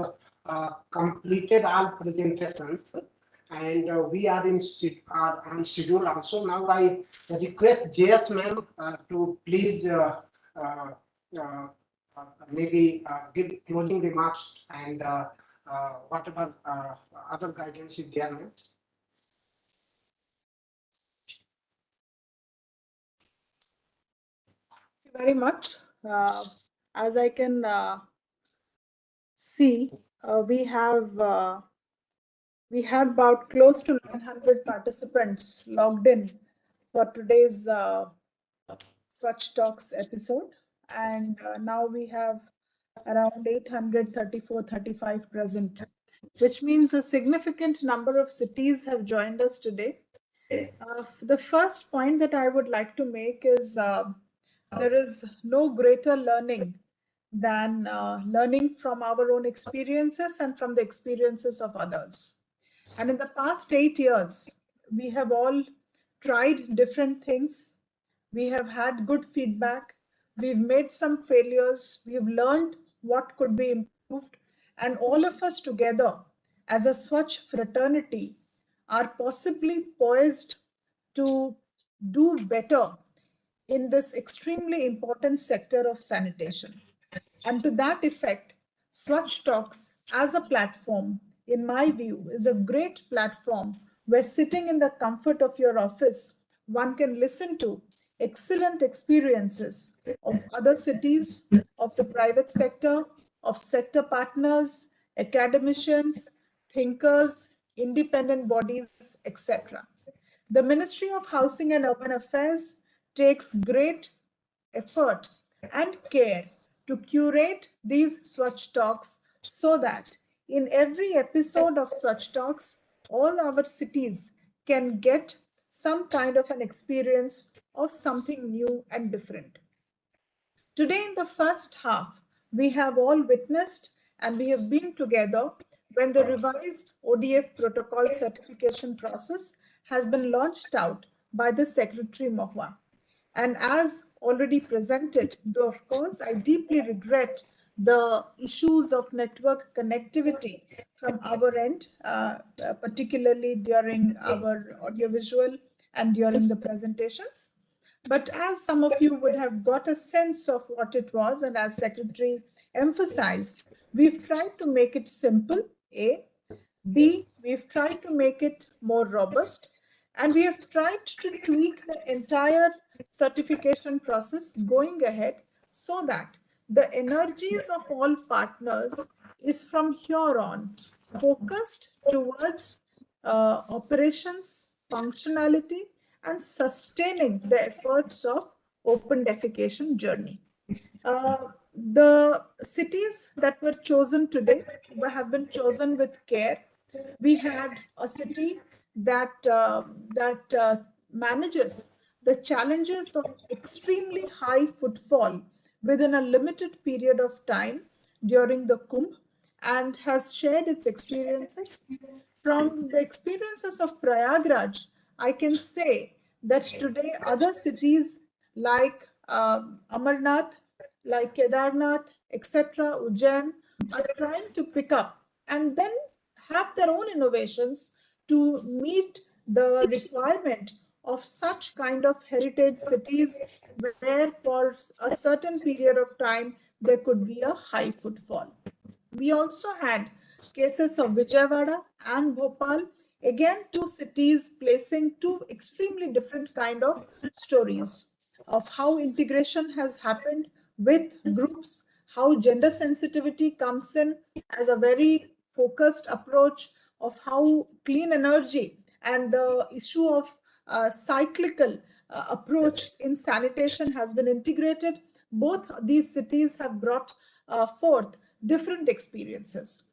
completed all presentations, and we are on schedule also. Now I request JS ma'am to please maybe give closing remarks and whatever other guidance is there, ma'am. Thank you very much. As I can see, we had about close to 900 participants logged in for today's Swachh Talks episode, and now we have around 834-35 present, which means a significant number of cities have joined us today. The first point that I would like to make is there is no greater learning than learning from our own experiences and from the experiences of others. And in the past 8 years, we have all tried different things. We have had good feedback. We've made some failures. We've learned what could be improved. And all of us together as a Swachh fraternity are possibly poised to do better in this extremely important sector of sanitation. And to that effect, Swachh Talks as a platform, in my view, is a great platform where, sitting in the comfort of your office, one can listen to excellent experiences of other cities, of the private sector, of sector partners, academicians, thinkers, independent bodies, etc. The Ministry of Housing and Urban Affairs takes great effort and care to curate these Swachh Talks so that in every episode of Swachh Talks, all our cities can get some kind of an experience of something new and different. Today, in the first half, we have all witnessed and we have been together when the revised ODF protocol certification process has been launched out by the Secretary Mahua. And as already presented, though of course, I deeply regret the issues of network connectivity from our end, particularly during our audiovisual and during the presentations. But as some of you would have got a sense of what it was, and as Secretary emphasized, we've tried to make it simple, A. B, we've tried to make it more robust, and we have tried to tweak the entire certification process going ahead so that the energies of all partners is from here on focused towards operations, functionality, and sustaining the efforts of open defecation journey. The cities that were chosen today have been chosen with care. We had a city that manages the challenges of extremely high footfall within a limited period of time during the Kumbh and has shared its experiences. From the experiences of Prayagraj, I can say that today other cities like Amarnath, like Kedarnath, etc., Ujjain, are trying to pick up and then have their own innovations to meet the requirement of such kind of heritage cities where for a certain period of time there could be a high footfall. We also had cases of Vijayawada and Bhopal, again, two cities placing two extremely different kind of stories of how integration has happened with groups, how gender sensitivity comes in as a very focused approach of how clean energy and the issue of cyclical approach in sanitation has been integrated. Both these cities have brought forth different experiences.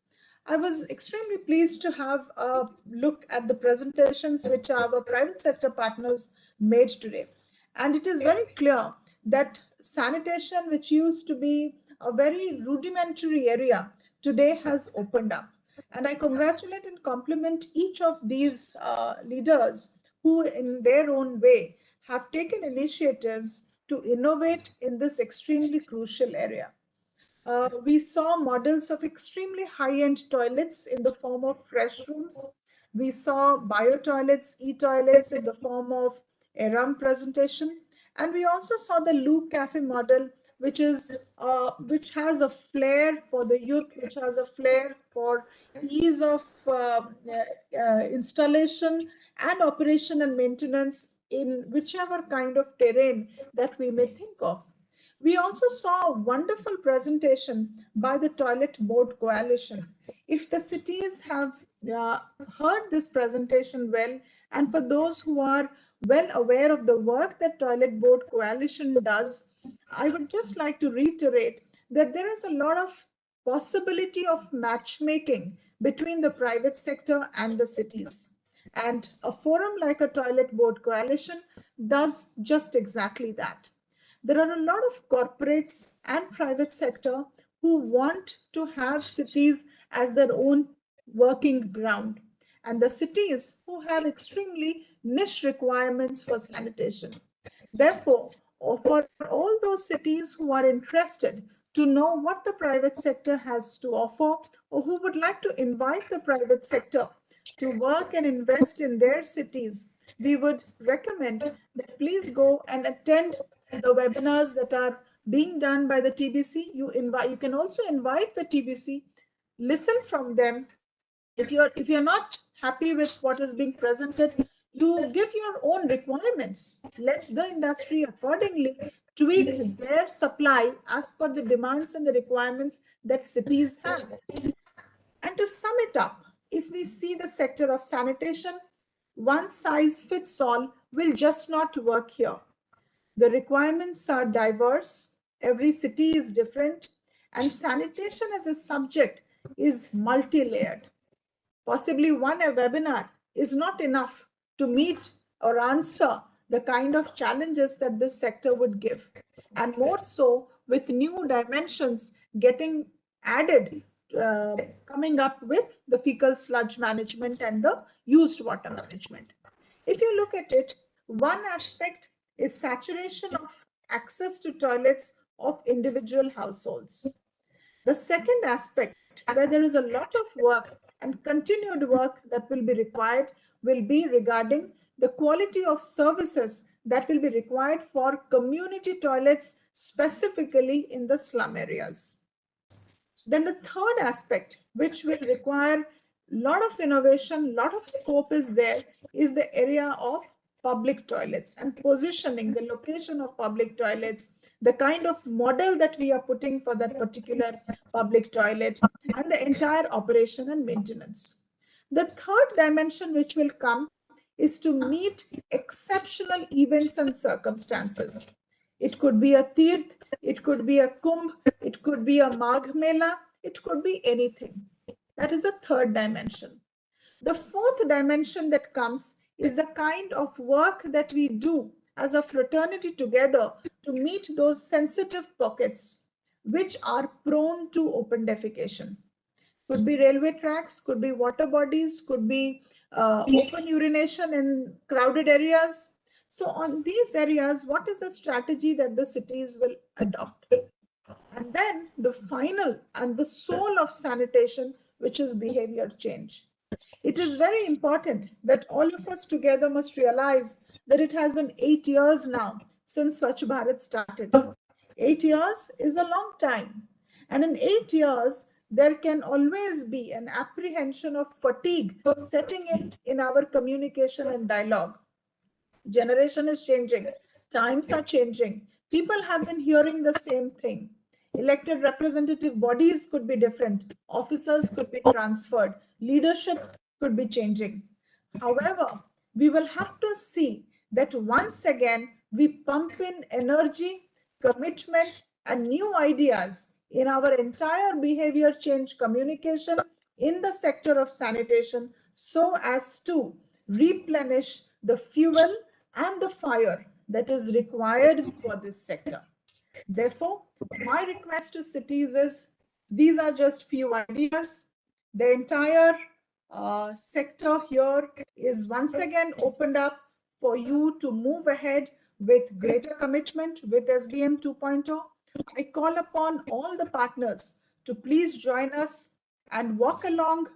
I was extremely pleased to have a look at the presentations which our private sector partners made today. And it is very clear that sanitation, which used to be a very rudimentary area, today has opened up. And I congratulate and compliment each of these leaders who, in their own way, have taken initiatives to innovate in this extremely crucial area. We saw models of extremely high-end toilets in the form of fresh rooms. We saw bio-toilets, e-toilets in the form of a RAM presentation. And we also saw the Loop Cafe model, which has a flair for the youth, which has a flair for ease of installation and operation and maintenance in whichever kind of terrain that we may think of. We also saw a wonderful presentation by the Toilet Board Coalition. If the cities have heard this presentation well, and for those who are well aware of the work that Toilet Board Coalition does, I would just like to reiterate that there is a lot of possibility of matchmaking between the private sector and the cities. And a forum like a Toilet Board Coalition does just exactly that. There are a lot of corporates and private sector who want to have cities as their own working ground, and the cities who have extremely niche requirements for sanitation. Therefore, for all those cities who are interested to know what the private sector has to offer, or who would like to invite the private sector to work and invest in their cities, we would recommend that please go and attend the webinars that are being done by the TBC. You can also invite the TBC, listen from them. If you're not happy with what is being presented, you give your own requirements. Let the industry accordingly tweak their supply as per the demands and the requirements that cities have. And to sum it up, if we see the sector of sanitation, one size fits all will just not work here. The requirements are diverse, every city is different, and sanitation as a subject is multi-layered. Possibly one webinar is not enough to meet or answer the kind of challenges that this sector would give, and more so with new dimensions getting added, coming up with the fecal sludge management and the used water management. If you look at it, one aspect is saturation of access to toilets of individual households. The second aspect, where there is a lot of work and continued work that will be required, will be regarding the quality of services that will be required for community toilets, specifically in the slum areas. Then the third aspect, which will require a lot of innovation, lot of scope is there, is the area of public toilets and positioning the location of public toilets, the kind of model that we are putting for that particular public toilet, and the entire operation and maintenance. The third dimension which will come is to meet exceptional events and circumstances. It could be a Tirth, it could be a Kumbh, it could be a Magh Mela, it could be anything. That is a third dimension. The fourth dimension that comes is the kind of work that we do as a fraternity together to meet those sensitive pockets which are prone to open defecation. Could be railway tracks, could be water bodies, could be open urination in crowded areas. So on these areas, what is the strategy that the cities will adopt? And then the final and the soul of sanitation, which is behavior change. It is very important that all of us together must realize that it has been 8 years now since Swachh Bharat started. 8 years is a long time. And in 8 years, there can always be an apprehension of fatigue setting in our communication and dialogue. Generation is changing, times are changing, people have been hearing the same thing. Elected representative bodies could be different, officers could be transferred, leadership could be changing. However, we will have to see that once again we pump in energy, commitment, and new ideas in our entire behavior change communication in the sector of sanitation so as to replenish the fuel and the fire that is required for this sector. Therefore, my request to cities is, these are just few ideas. The entire sector here is once again opened up for you to move ahead with greater commitment with SBM 2.0. I call upon all the partners to please join us and walk along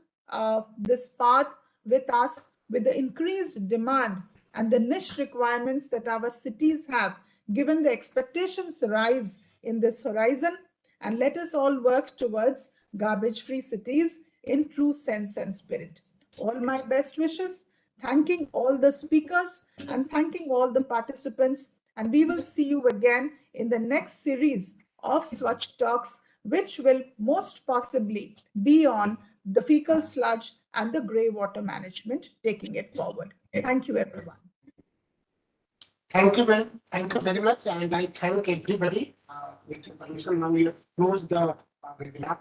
this path with us with the increased demand and the niche requirements that our cities have, given the expectations rise in this horizon. And let us all work towards garbage-free cities in true sense and spirit. All my best wishes, thanking all the speakers and thanking all the participants. And we will see you again in the next series of Swachh Talks, which will most possibly be on the fecal sludge and the grey water management, taking it forward. Thank you, everyone. Thank you, ma'am. Thank you very much. And I thank everybody. With your permission, now we close the webinar.